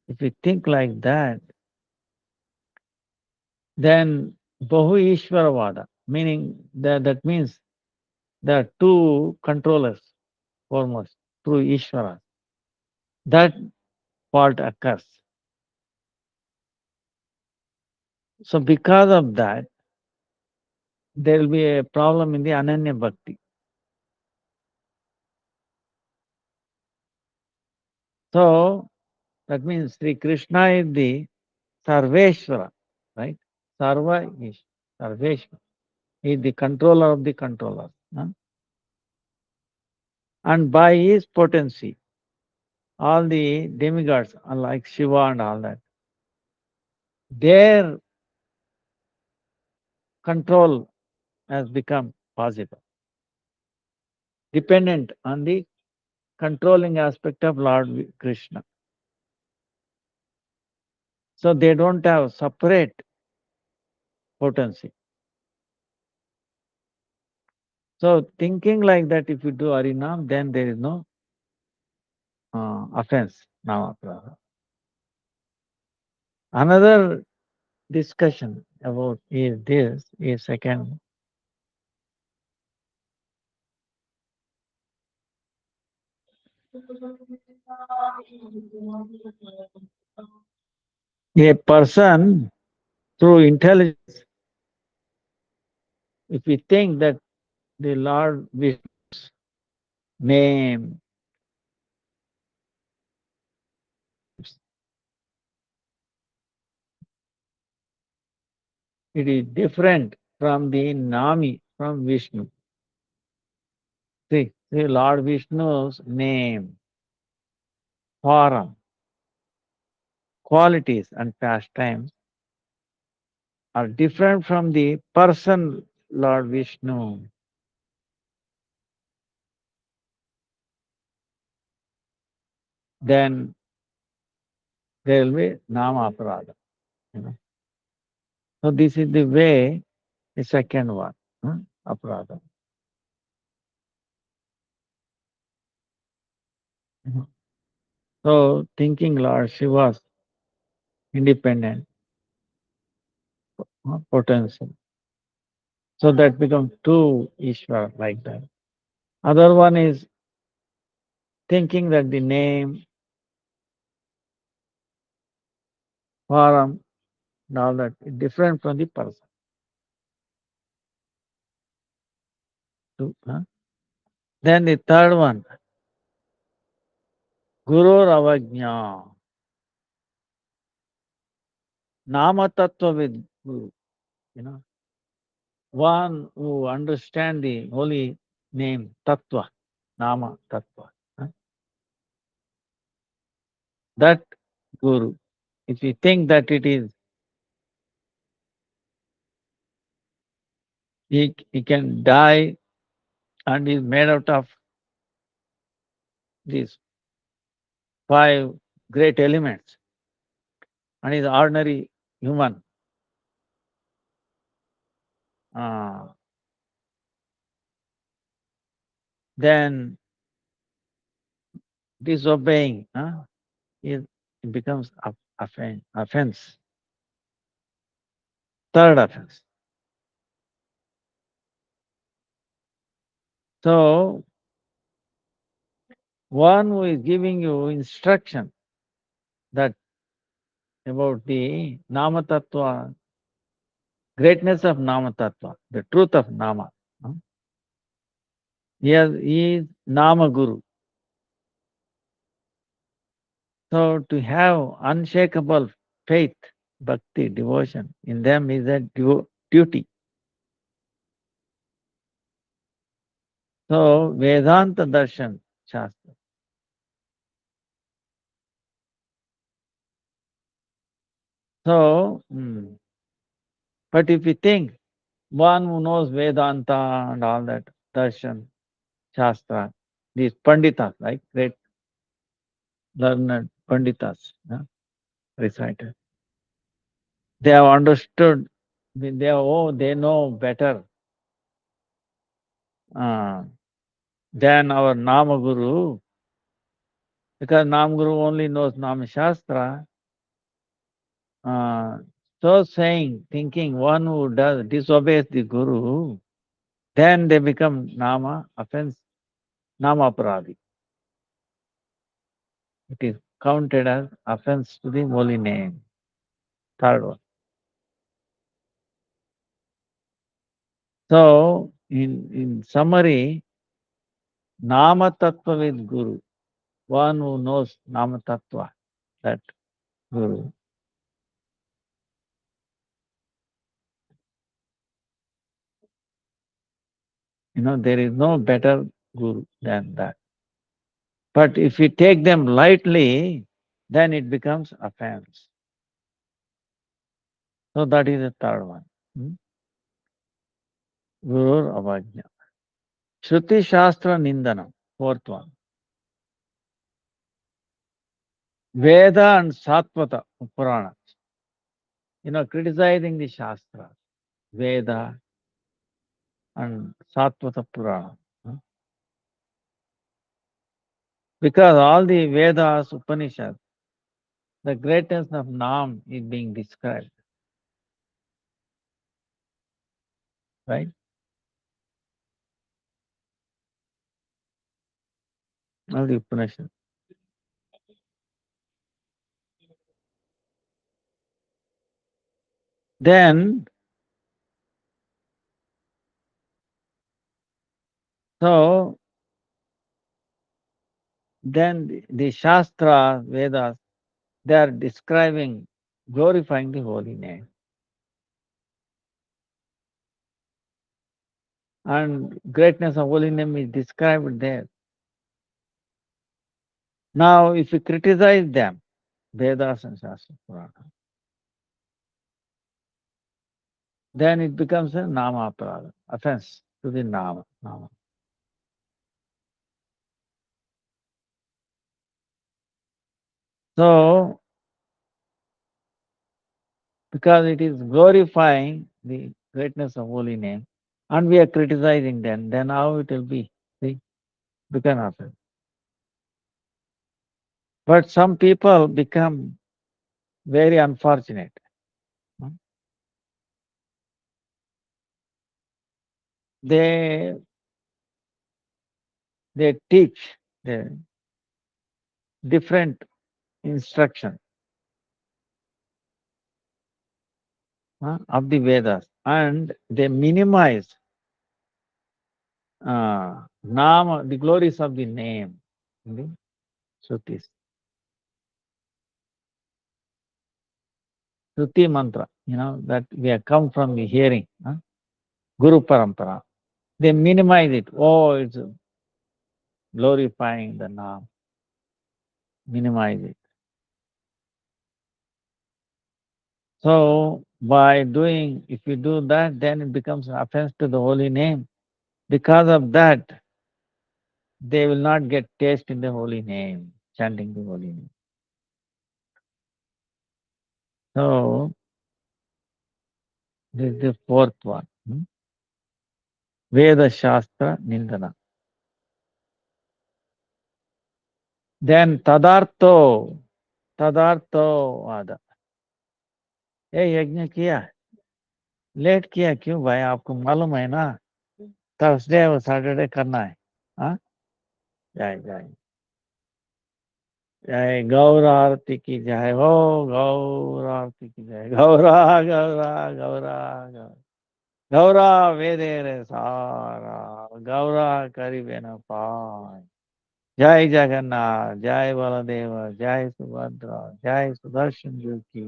If we think like that, then Bahu Ishvaravada, meaning that means there are two controllers foremost through Ishvara. That fault occurs. So because of that, there will be a problem in the Ananya Bhakti. So that means Sri Krishna is the Sarveshwara, right? Sarva is Sarveshwara. He is the controller of the controllers. And by his potency, all the demigods, like Shiva and all that, their control has become possible, dependent on the controlling aspect of Lord Krishna. So they don't have separate potency. So thinking like that, if you do Harinam, then there is no offense. Now, another discussion about is this is second. A person through intelligence, if we think that the Lord Vishnu's name, it is different from the Nami from Vishnu. See, Lord Vishnu's name, form, qualities, and pastimes are different from the person Lord Vishnu. Then there will be Nama Aparada. You know? So this is the way, the second one, Aparada. Mhm. So thinking Lord Shiva's independent potential. So that becomes two Ishvara like that. Other one is thinking that the name, form, and all that is different from the person. Two, Then the third one, Guru Avajna, Nama Tattva with Guru. You know, one who understand the holy name Tattva, Nama Tattva. That Guru, if you think that it is, he can die and is made out of these five great elements and is ordinary human, uh, then disobeying is, it becomes offense. Third offense. So one who is giving you instruction that about the Nama Tattva, greatness of Nama Tattva, the truth of Nama. He is Nama Guru. So to have unshakable faith, bhakti, devotion in them is a duty. So Vedanta Darshan Shastra. So, but if you think one who knows Vedanta and all that, Darshan, Shastra, these Panditas, like great learned Panditas, recited, they have understood, they know better uh, than our Nama Guru, because Nama Guru only knows Nama Shastra. Uh, so saying, thinking one who does disobeys the Guru, then they become Nama offense, Nama Aparadi. It is counted as offense to the holy name. Third one. So, in summary, Nama Tattva with Guru, one who knows Nama Tattva, that Guru. There is no better Guru than that. But if we take them lightly, then it becomes offense. So that is the third one. Guru Avajna. Shruti Shastra Nindana, fourth one. Veda and Satvata Purana. Criticizing the Shastra, Veda and Satvata Purana. Because all the Vedas, Upanishads, the greatness of Nam is being described, right? All the Upanishads. Then So then the Shastra, Vedas, they are describing, glorifying the holy name. And greatness of holy name is described there. Now, if you criticize them, Vedas and Shastra Purana, then it becomes a nama aparada, offense to the nama. So, because it is glorifying the greatness of holy name, and we are criticizing them, then how it will be? See, become offense. But some people become very unfortunate. Hmm? They they teach the different instruction of the Vedas, and they minimize Nama, the glories of the name in the Shrutis. Shruti mantra, that we have come from the hearing, Guru Parampara. They minimize it. Oh, it's glorifying the Nam. Minimize it. So, by doing, if you do that, then it becomes an offense to the holy name. Because of that, they will not get taste in the holy name, chanting the holy name. So, this is the fourth one. Veda Shastra Nindana. Then tadarto vada. ये यज्ञ किया, late किया क्यों भाई? आपको मालूम है ना, थर्सडे और सैटरडे करना है। हाँ, जय जय जय गौर आरती की जय हो, गौर आरती की जय, गौरा गौरा गौरा गौरा गौरा वेदे रे सारा, गौरा करिबे न पाय। जय जगन्नाथ, जय बलदेव, जय सुभद्रा, जय सुदर्शन जी की।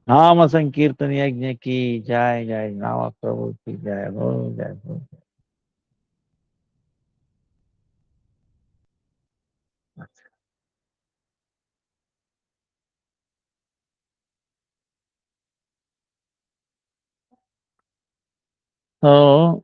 नाम संकीर्तन यज्ञ की जय, जय नाम प्रभु की जय हो, जय हो। So,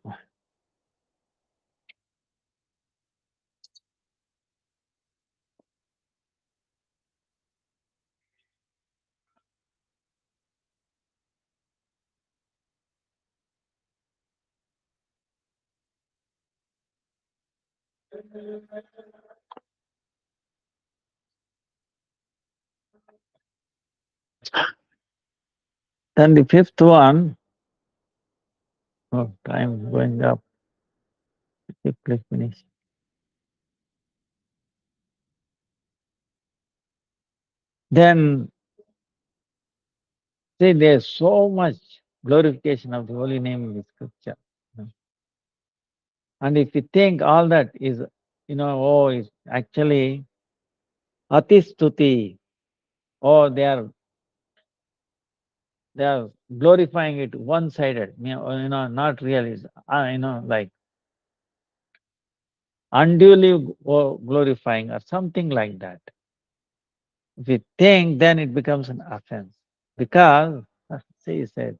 then the fifth one, oh, time is going up. Please finish. Then, see, there's so much glorification of the holy name in the scripture. And if you think all that is, oh, it's actually atistuti, oh, they are glorifying it one-sided, not really, like unduly glorifying or something like that. If you think, then it becomes an offense. Because, see, he said,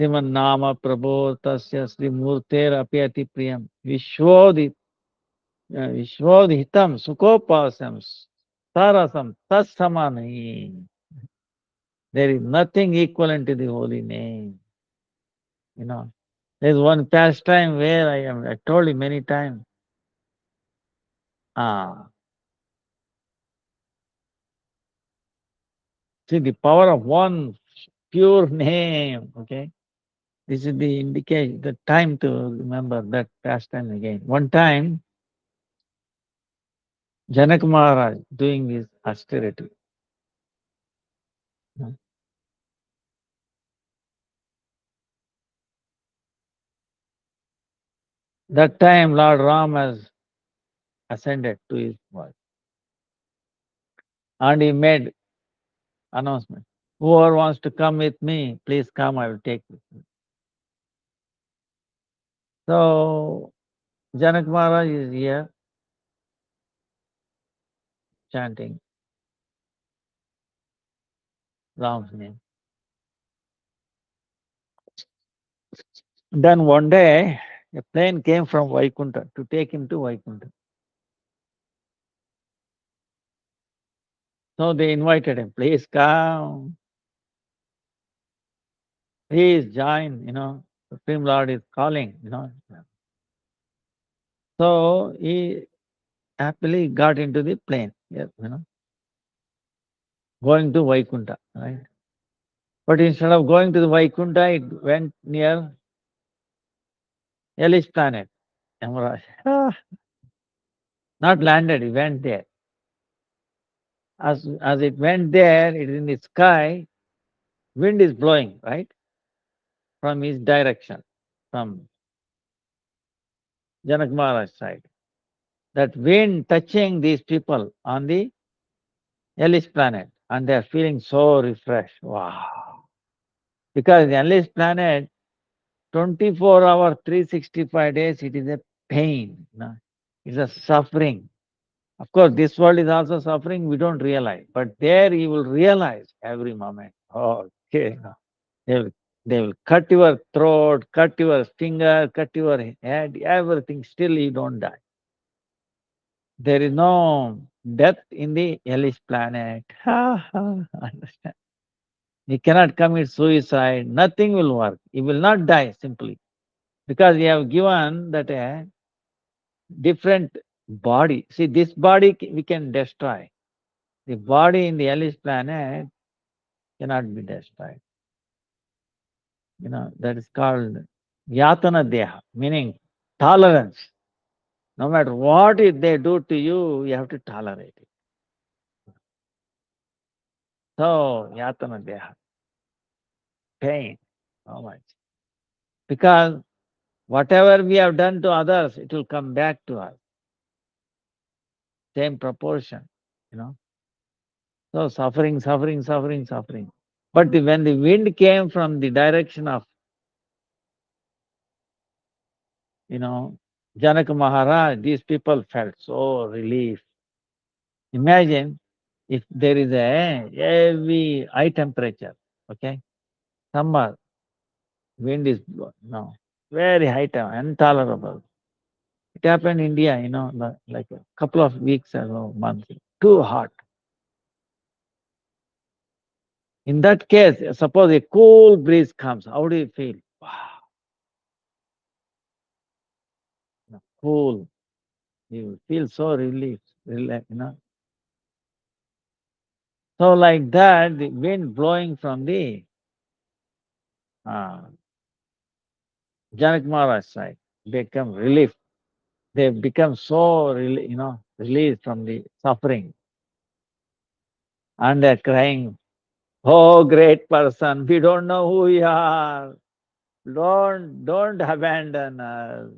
Sriman Nama Prabhu Tasya Sri Murter Apyati Priyam Vishwodhitam Sukopasam Sarasam Tassamani. There is nothing equivalent to the holy name. There's one pastime where I told you many times. Ah, see the power of one pure name, okay? This is the indication, the time to remember that pastime again. One time, Janak Maharaj doing his austerity. Hmm. That time Lord Ram has ascended to his wife and he made announcement. Whoever wants to come with me, please come, I will take you. So Janak Maharaj is here chanting Ram's name. Then one day, a plane came from Vaikunta to take him to Vaikunta. So they invited him, please come, please join, Supreme Lord is calling. So he happily got into the plane, going to Vaikunta, right? But instead of going to the Vaikunta, it went near hellish planet, Yamaraj. Not landed, it went there. As it went there, it is in the sky, wind is blowing, right? From his direction, from Janak Maharaj side. That wind touching these people on the hellish planet, and they are feeling so refreshed. Wow. Because the hellish planet, 24 hours, 365 days, it is a pain. It's a suffering. Of course, this world is also suffering, we don't realize. But there you will realize every moment. Oh, okay. They will, they will cut your throat, cut your finger, cut your head, everything. Still you don't die. There is no death in the hellish planet. Understand? You cannot commit suicide. Nothing will work. You will not die simply. Because you have given that a different body. See, this body we can destroy. The body in the hellish planet cannot be destroyed. That is called yatana deha, meaning tolerance. No matter what they do to you, you have to tolerate it. So, yatana deha, pain, so much. Because whatever we have done to others, it will come back to us. Same proportion. So suffering, suffering, suffering, suffering. But when the wind came from the direction of, Janaka Maharaj, these people felt so relief. Imagine if there is a heavy high temperature, okay? Summer, wind is no, very high temperature, intolerable. It happened in India, like a couple of weeks ago, months, too hot. In that case, suppose a cool breeze comes, how do you feel? Wow, cool. You feel so relieved, relaxed. So like that, the wind blowing from the uh, Janak Maharaj side become relief. They become so, released from the suffering. And they're crying, oh, great person, we don't know who you are. Don't abandon us.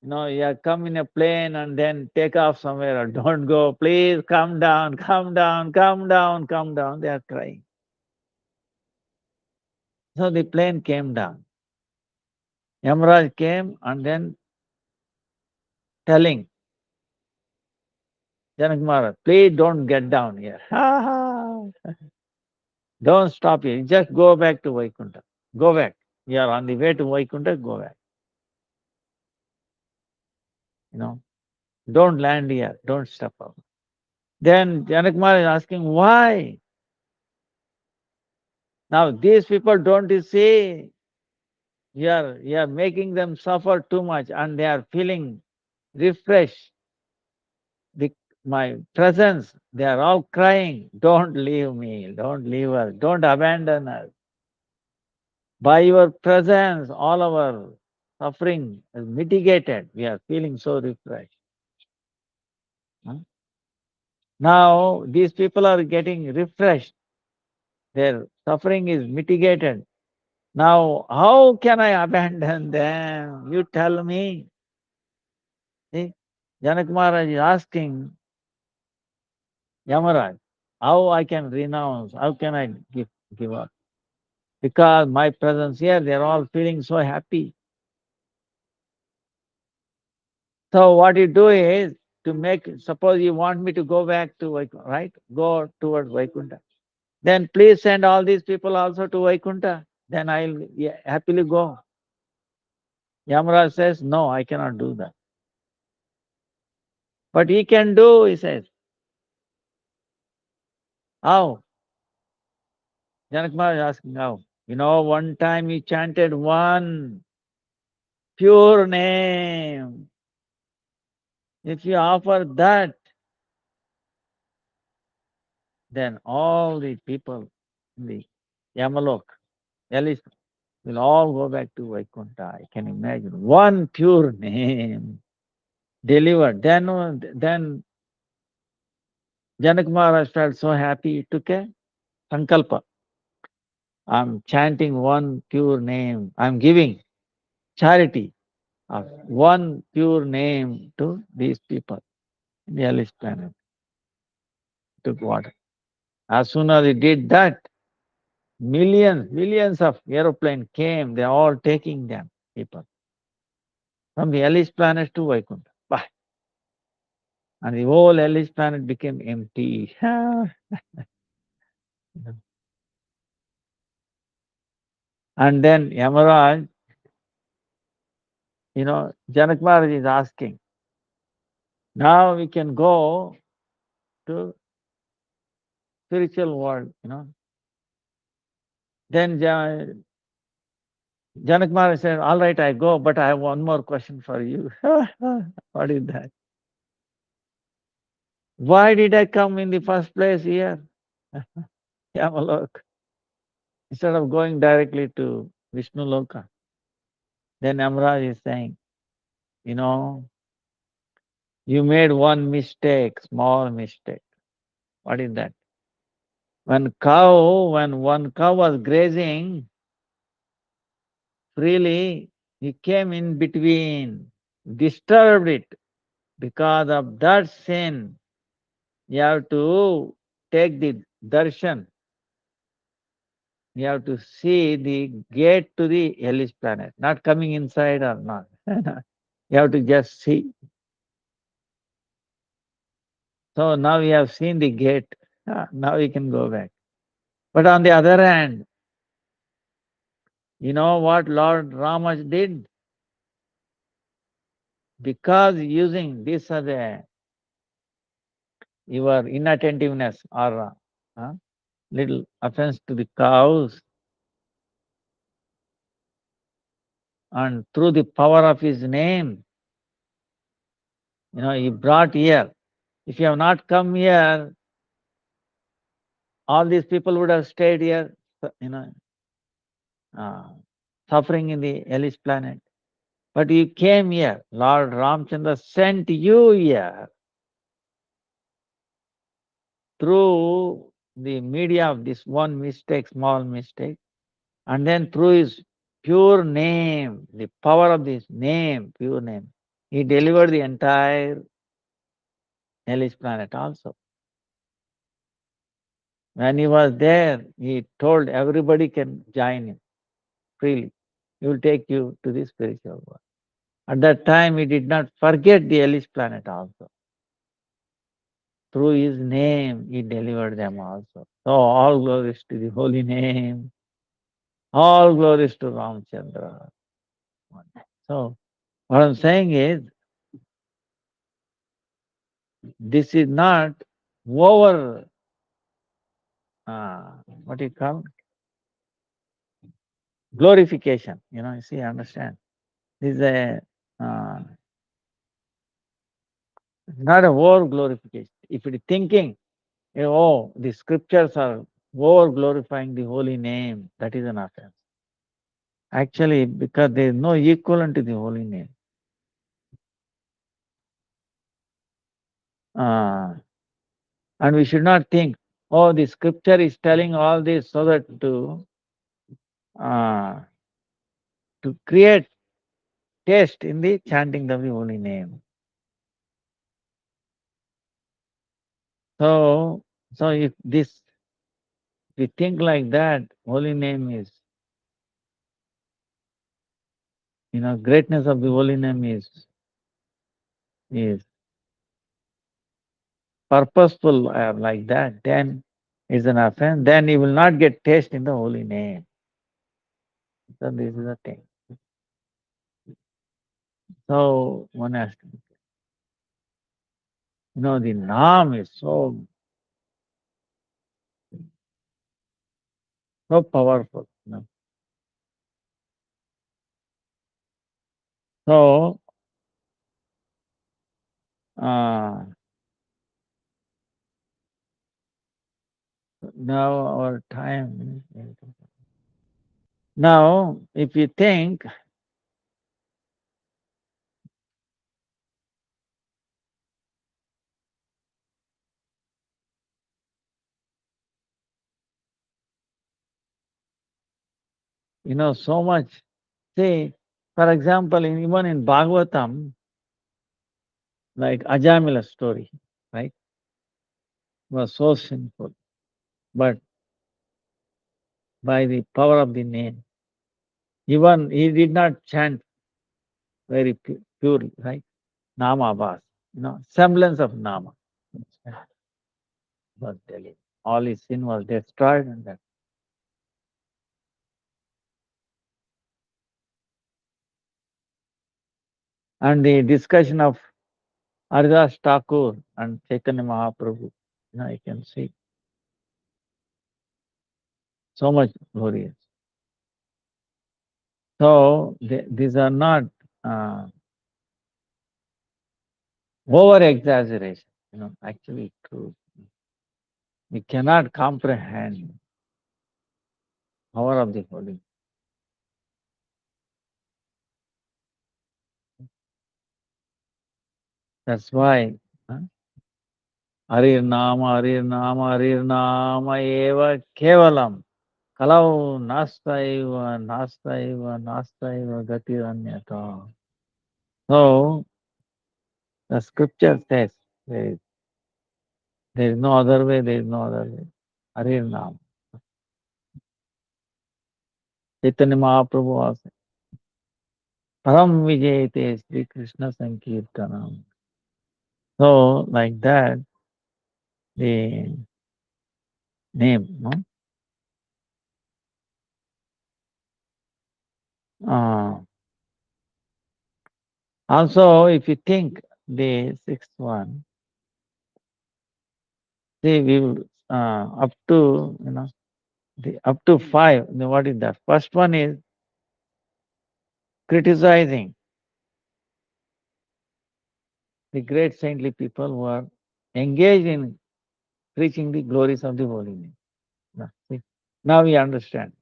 You have come in a plane and then take off somewhere. Or don't go. Please come down, come down, come down, come down. They are crying. So the plane came down. Yamaraj came and then telling Janak Maharaj, please don't get down here. Don't stop here. Just go back to Vaikunta. Go back. You are on the way to Vaikunta, go back. Don't land here. Don't step up. Then Janak Maharaj is asking, why? Now these people, don't you see, you are making them suffer too much and they are feeling refreshed. My presence, they are all crying, don't leave me, don't leave us, don't abandon us. By your presence, all our suffering is mitigated. We are feeling so refreshed. Now these people are getting refreshed. Their suffering is mitigated. Now, how can I abandon them? You tell me. See, Janak Maharaj is asking Yamaraj, how I can renounce? How can I give up? Because my presence here, they are all feeling so happy. So what you do is to make, suppose you want me to go back to Vaikuntha, right? Go towards Vaikuntha. Then please send all these people also to Vaikuntha. Then I'll happily go. Yamaraj says, no, I cannot do that. But he can do, he says. How? Janak Maharaj is asking how. One time he chanted one pure name. If you offer that, then all the people in the Yamalok, Yalis, will all go back to Vaikuntha. I can imagine. One pure name delivered. Then Janak Maharaj felt so happy, he took a sankalpa. I'm chanting one pure name. I'm giving charity of one pure name to these people in the Alice planet. Took water. As soon as he did that, millions of aeroplanes came. They're all taking them, people, from the Alice planet to Vaikuntha. Bah! And the whole Alice planet became empty. And then Yamaraj, Janak Maharaj is asking, now we can go to spiritual world. Then Janak Maharaj said, all right, I go, but I have one more question for you. What is that? Why did I come in the first place here? Yamalok, instead of going directly to Vishnu Loka. Then Amraj is saying, you know, you made one mistake, small mistake. What is that? When one cow was grazing freely, he came in between, disturbed it. Because of that sin, you have to take the darshan. You have to see the gate to the hellish planet, not coming inside or not. You have to just see. So now we have seen the gate. Now we can go back. But on the other hand, you know what Lord Rama did? Because using this as your inattentiveness or little offense to the cows, and through the power of his name, he brought here. If you have not come here, all these people would have stayed here, you know, uh, suffering in the hellish planet. But you came here. Lord Ramchandra sent you here through the media of this one mistake, small mistake, and then through his pure name, the power of this name, pure name, he delivered the entire hellish planet also. When he was there, he told everybody can join him freely. He will take you to the spiritual world. At that time, he did not forget the hellish planet also. Through his name, he delivered them also. So all glories to the holy name. All glories to Ramchandra. So what I'm saying is, this is not over, what do you call, glorification. You see, understand. This is not a over glorification. If it is thinking, oh, the scriptures are over glorifying the holy name, that is an offense. Actually, because there is no equivalent to the holy name. And we should not think, oh, the scripture is telling all this so that to uh, to create taste in the chanting of the holy name. So, so if we think like that, holy name is, greatness of the holy name is purposeful like that, then is an offense, then he will not get taste in the holy name. So this is the thing. So one has to, the Naam is so powerful. So uh, now our time. Now, if you think, so much. See, for example, even in Bhagavatam, like Ajamila story, right, was so sinful, but by the power of the name, even he did not chant very purely, right? Nama was, semblance of Nama was delivered. All his sin was destroyed, and the discussion of Haridas Thakur and Chaitanya Mahaprabhu, you can see so much glorious. So these are not uh, over exaggeration, actually true. We cannot comprehend power of the Holy. That's why Harir Nama, Harir Nama, Harir Nama eva kevalam. Kalau nastaiva, nastaiva, nastaiva gatiranyata. So the scripture says there is no other way, there is no other way. Harir Nama. Chaitanya Mahaprabhu also. Param Vijayate Sri Krishna Sankirtanam. So like that, the name, no? Also, if you think the sixth one, see, we will up to the up to five. What is that? First one is criticizing the great saintly people who are engaged in preaching the glories of the holy name. See, now we understand.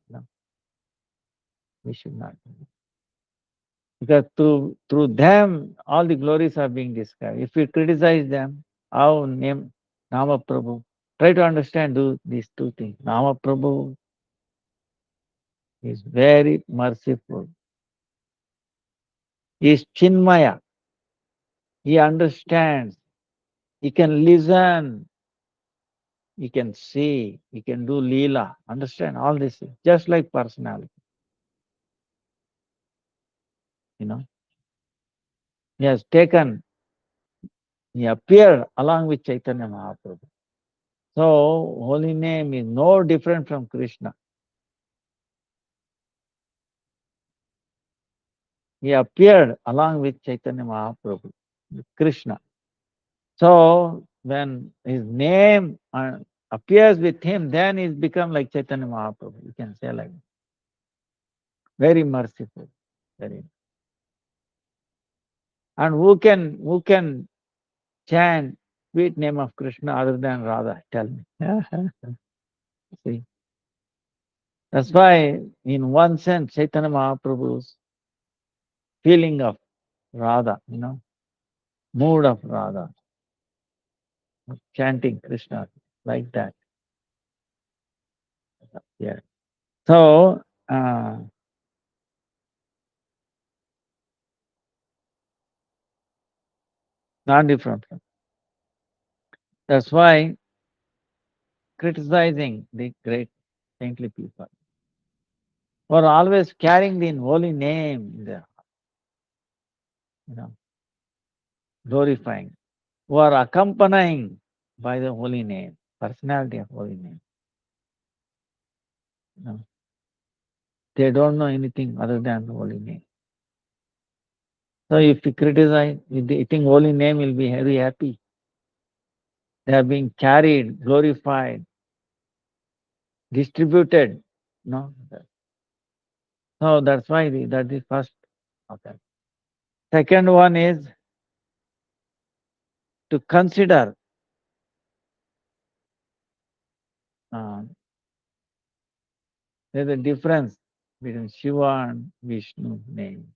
We should not, because through them all the glories are being described. If we criticize them, how name Nama Prabhu? Try to understand these two things. Nama Prabhu is very merciful. He is Chinmaya. He understands. He can listen. He can see. He can do Leela. Understand all this, just like personality. You know, he has taken, he appeared along with Chaitanya Mahaprabhu. So, holy name is no different from Krishna. He appeared along with Chaitanya Mahaprabhu, with Krishna. So, when his name appears with him, then he's become like Chaitanya Mahaprabhu. You can say like that. Very merciful. Very. And who can chant sweet name of Krishna other than Radha? Tell me. See, that's why in one sense Chaitanya Mahaprabhu's feeling of Radha, mood of Radha, chanting Krishna like that. Yeah. So uh, not different. That's why criticizing the great saintly people who are always carrying the holy name in their, you know, glorifying, who are accompanying by the holy name, personality of holy name. You know, they don't know anything other than the holy name. So if you criticize, you think holy name will be very happy. They are being carried, glorified, distributed. No. So that's why that is first. Okay. Second one is to consider uh, there's a difference between Shiva and Vishnu name,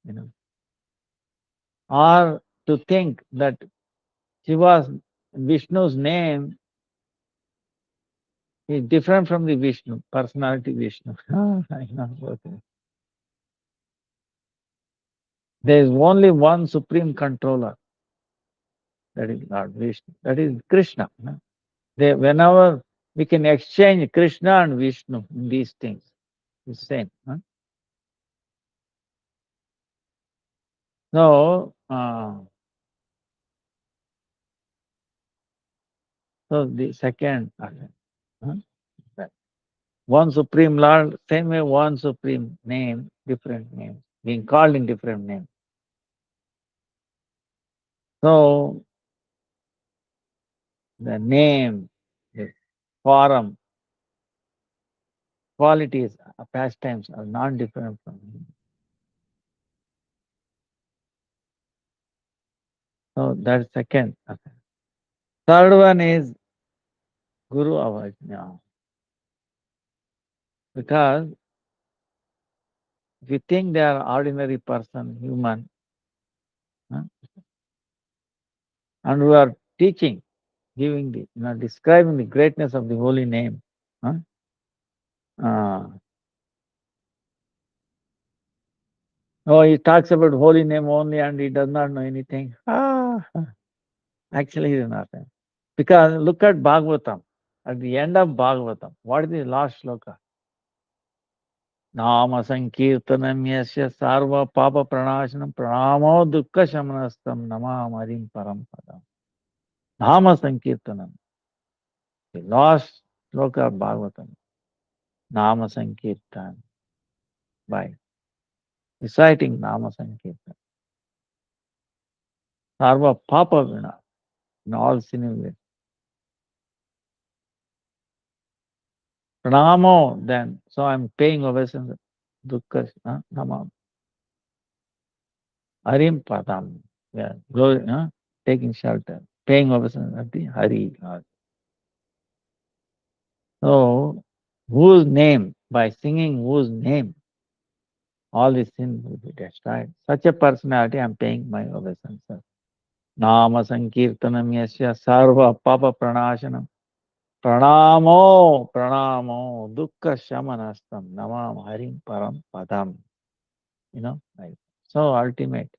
you know, or to think that Shiva's Vishnu's name is different from the Vishnu, personality Vishnu. I know, okay. There is only one supreme controller, that is Lord Vishnu, that is Krishna. No? Whenever we can exchange Krishna and Vishnu in these things, it's same. Huh? So, so the second, huh? That one supreme Lord, same way one supreme name, different names, being called in different names. So the name, the form, qualities, pastimes are not different from him. So that's second. Okay. Third one is Guru Avajna. Because if you think they are ordinary person, human, huh, and we are teaching, giving the, describing the greatness of the holy name, huh, uh, oh, he talks about holy name only and he does not know anything. Actually, he does not know. Because look at Bhagavatam. At the end of Bhagavatam, what is the last sloka? Nama Sankirtanam Yasya Sarva Papa Pranashanam Pranamo Dukkha Shamanastam Namam Harim Param Padam. Nama Sankirtanam. The last sloka of Bhagavatam. Nama Sankirtan. By reciting Nama Sankirtan. Sarva Papa Vina. In all sin. Pranamo, then. So I'm paying obeisance. Dukkha, Namam. Harim Padam. Yeah, glory, taking shelter. Paying obeisance at the Hari. So, whose name, by singing whose name, all these sins will be destroyed. Such a personality, I'm paying my obeisance. Nama Sankirtanam Yasya Sarva Papa Pranashanam. Pranamo, Dukkha Shamanastam, Namam Harim Param Padam. Like so ultimate.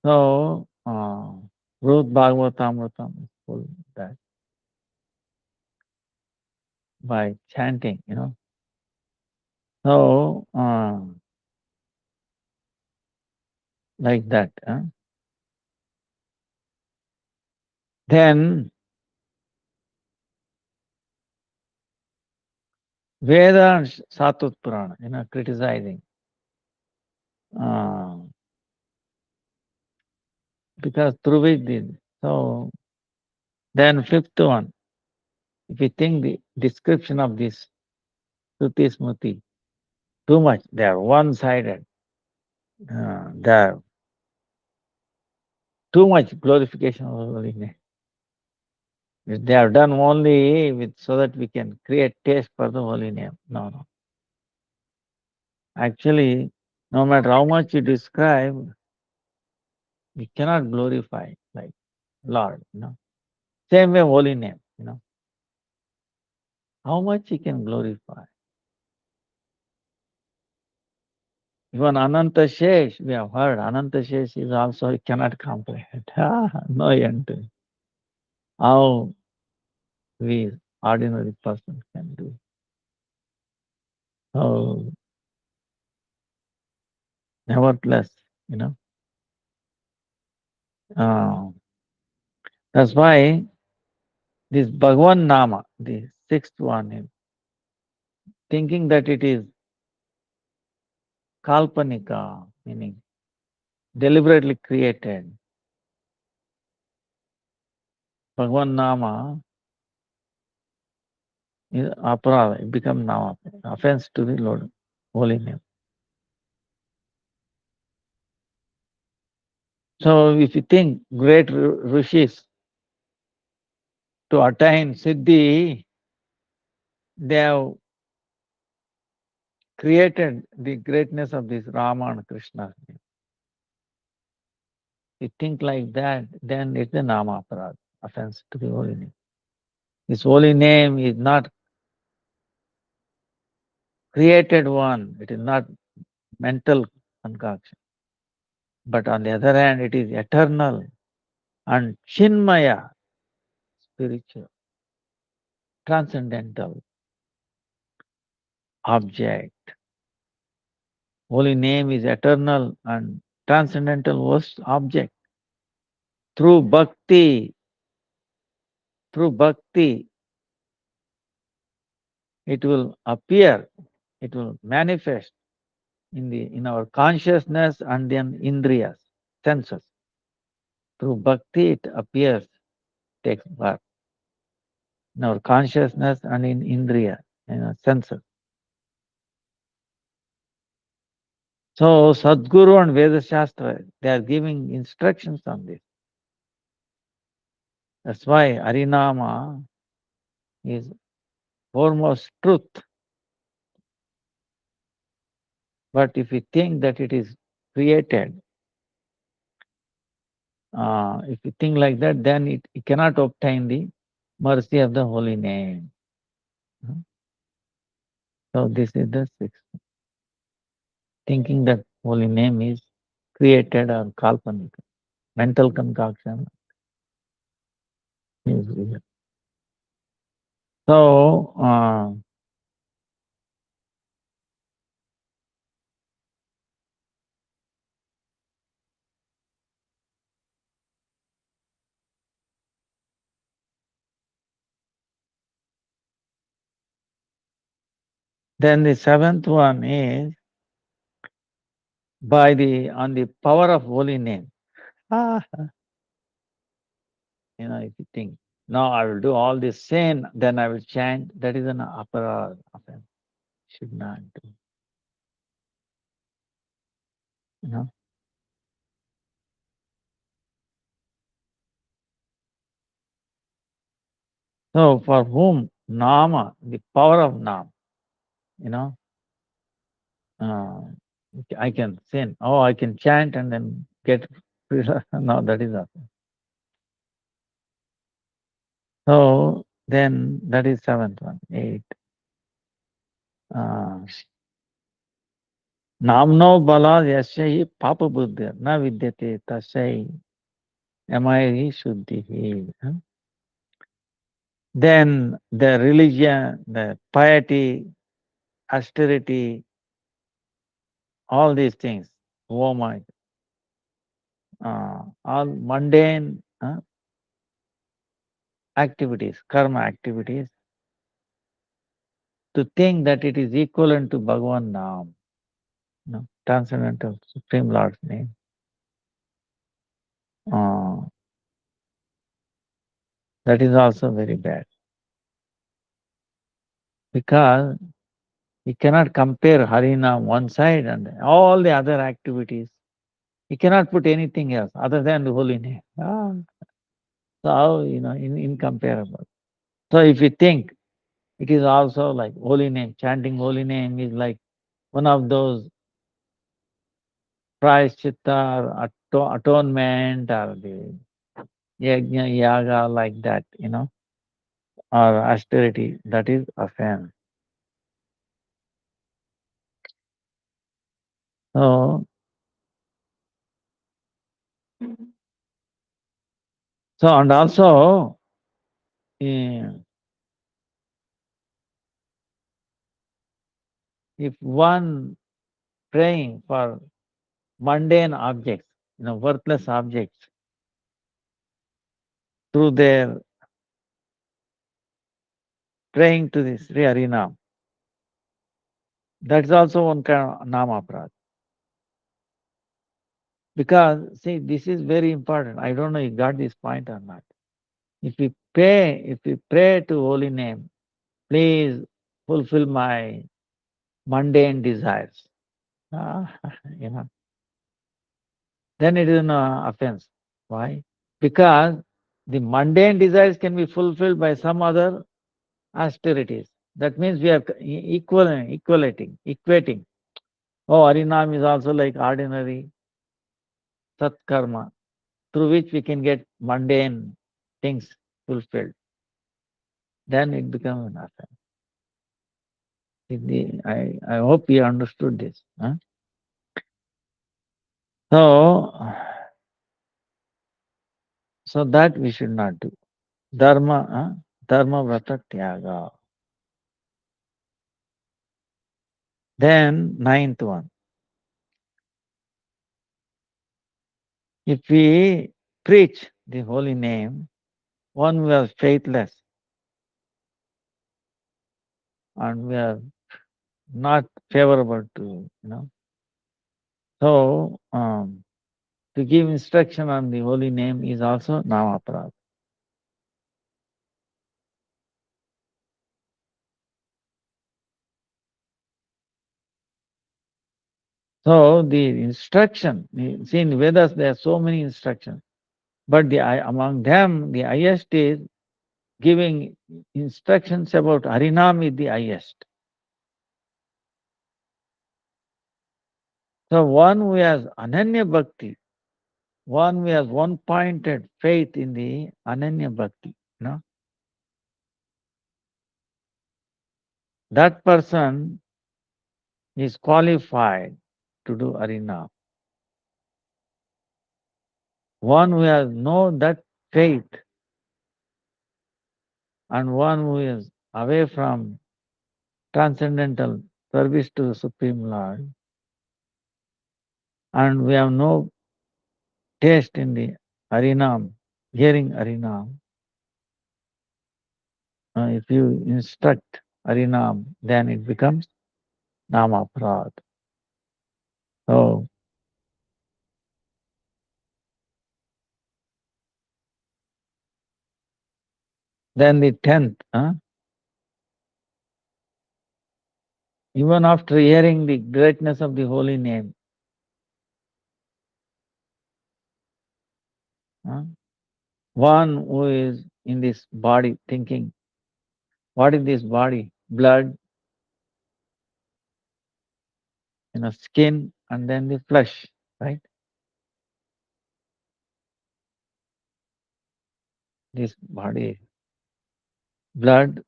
So, Ruth Bhagavatamritam is full that by chanting. So, like that. Then, Veda and Satut Purana, criticizing. Uh, because through which did. So, then fifth one, if you think the description of this Shruti Smriti, too much, they are one-sided. They are too much glorification of the holy name. They are done only so that we can create taste for the holy name. No. Actually, no matter how much you describe, you cannot glorify like Lord. Same way holy name. how much he can glorify. Even Ananta Shesh, we have heard, Ananta Shesh is also, he cannot comprehend. No end to it. How we, ordinary person, can do. So, nevertheless, you know, uh, that's why this Bhagavan Nama, the sixth one, is thinking that it is kalpanika, meaning deliberately created. Bhagavan Nama is aparada, it becomes Nama, offense to the Lord, holy name. So if you think great rishis to attain siddhi, they have created the greatness of this Rama and Krishna. If you think like that, then it's a Nama aparad, offense to the holy name. This holy name is not created one, it is not mental concoction. But on the other hand, it is eternal and chinmaya, spiritual, transcendental object. Holy name is eternal and transcendental object. Through bhakti, it will appear, it will manifest in our consciousness and then indriyas, senses. Through bhakti, it appears, takes birth in our consciousness and in indriya, in our senses. So Sadguru and Veda Shastra, they are giving instructions on this. That's why Harinama is foremost truth. But if we think that it is created, if you think like that, then it cannot obtain the mercy of the holy name. So this is the sixth. Thinking that holy name is created or kalpanika, mental concoction is real. So then the seventh one is on the power of holy name. Ah, if you think, no, I will do all this sin, then I will chant, that is an aparad offense. Should not do. You know. So for whom Nama, the power of Nam, you know, uh, I can sin. Oh, I can chant and then get no, that is offense. So then that is seventh one. Eight. Namno bala yasya papa buddha na vidyate tasai amai shuddhi. Then the religion, the piety, austerity, all these things, oh my, all mundane activities, karma activities, to think that it is equivalent to Bhagavan Nam, transcendental Supreme Lord's name. That is also very bad. Because you cannot compare Harinam one side and all the other activities. You cannot put anything else other than the holy name. So how, incomparable. So if you think it is also like holy name, chanting holy name is like one of those prayaschitta or atonement or the yajna, yaga like that, or austerity, that is offense. So, and also, eh, if one praying for mundane objects, worthless objects, through their praying to this Sri Harinam, that's also one kind of nama aparadha. Because, see, this is very important. I don't know you got this point or not. If we pray to holy name, please fulfill my mundane desires. Ah, you know, then it is an offense. Why? Because the mundane desires can be fulfilled by some other austerities. That means we are equating. Oh, Harinam is also like ordinary satkarma, through which we can get mundane things fulfilled. Then it becomes an offense. I hope you understood this. Huh? So, that we should not do. Dharma vrata tyaga. Then, ninth one. If we preach the holy name, one we are faithless and we are not favorable to. So, to give instruction on the holy name is also namaparad. So, the instruction, see in Vedas there are so many instructions, but among them the highest is giving instructions about Harinam is the highest. So one who has Ananya Bhakti, one who has one-pointed faith in the Ananya Bhakti, that person is qualified to do Harinam. One who has no that faith and one who is away from transcendental service to the Supreme Lord, and we have no taste in the Harinam, hearing Harinam, if you instruct Harinam, then it becomes Nama Prad. So, then the 10th, even after hearing the greatness of the holy name, one who is in this body thinking, what is this body? Blood, skin, and then the flesh, right? This body, blood,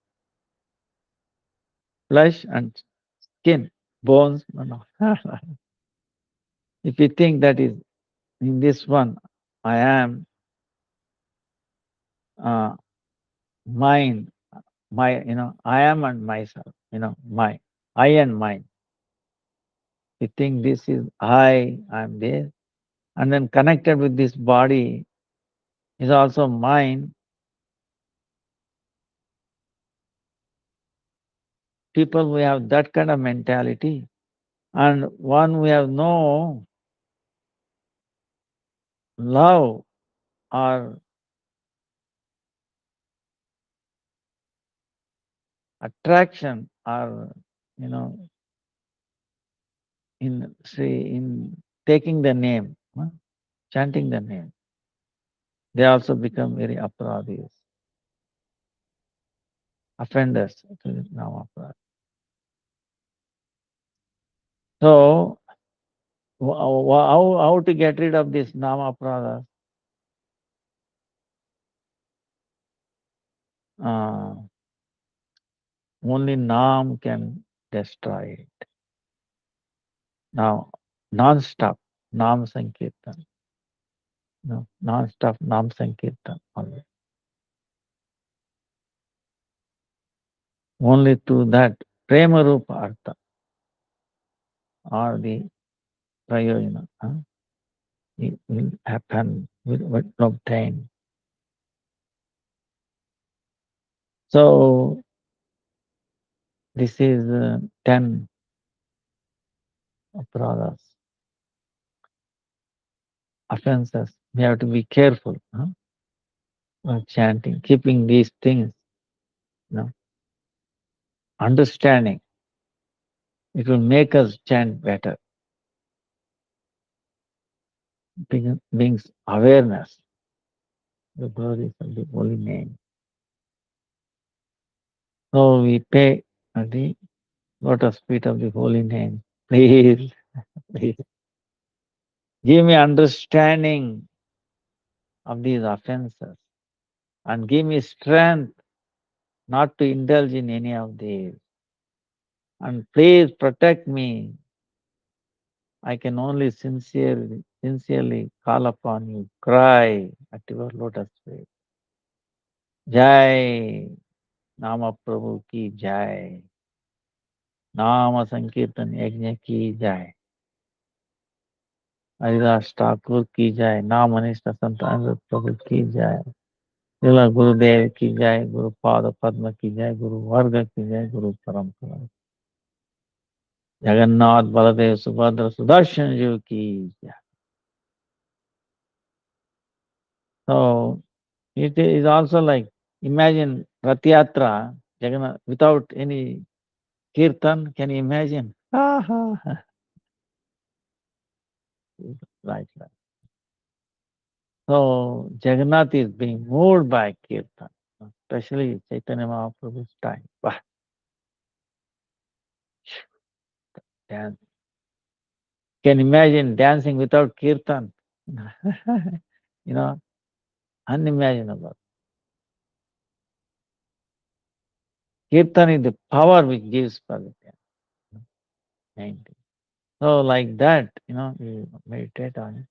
flesh, and skin, bones. No. If you think that is in this one, I am mine, I am and myself, I and mine. You think this is I'm there, and then connected with this body is also mine. People who have that kind of mentality, and one who have no love or attraction or in taking the name, chanting the name, they also become very aparadhis, offenders to the nama aparadha. So, how to get rid of this nama aparadha? Only Nam can destroy it. Now, non-stop Nam Sankirtan. No, non-stop Nam Sankirtan only. Only to that Prema Rupa Artha or the Prayojana it will happen, will obtain. So, this is 10 aparadas, offenses. We have to be careful while chanting, keeping these things, understanding. It will make us chant better. Brings awareness, the glories of the holy name. So we pay at the lotus feet of the holy name. Please, please give me understanding of these offenses and give me strength not to indulge in any of these. And please protect me. I can only sincerely call upon you, cry at your lotus feet. Jai Nama Prabhu ki Jai. Nama Sankirtan Yajna ki Jai. Haridas Thakur की जय, नाम अनिष्ट संत अनुरुद्ध प्रभु की जय, श्रील गुरुदेव की जय, गुरु पाद पद्म की जय, गुरु वर्ग की जय, गुरु परंपरा, जगन्नाथ बलदेव सुभद्र सुदर्शन जी की जय. So it is also like, imagine Rath Yatra, Jagannath, without any kirtan, can you imagine? Right, right. So Jagannath is being moved by kirtan, especially Chaitanya Mahaprabhu's time. Bah, dance. Can imagine dancing without kirtan? you know, unimaginable. Kirtan is the power which gives for the dance. So like that, you meditate on it.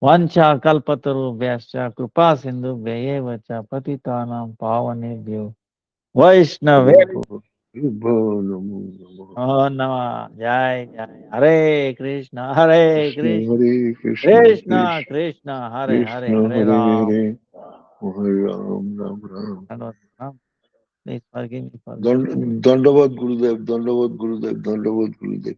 Vancha kalpataru vyascha kripa sindhu vacha patitanam pavanebhyo Vaishnaveyo Oh Nama Jai Jai Hare Krishna Hare Krishna Hare Krishna, Krishna Krishna Hare Hare Krishna Hare Hare Ram. Hare, Hare Ram, Ram Ram. Please forgive me for this. Dandavad Gurudev, Dandavad Gurudev, Dandavad Gurudev.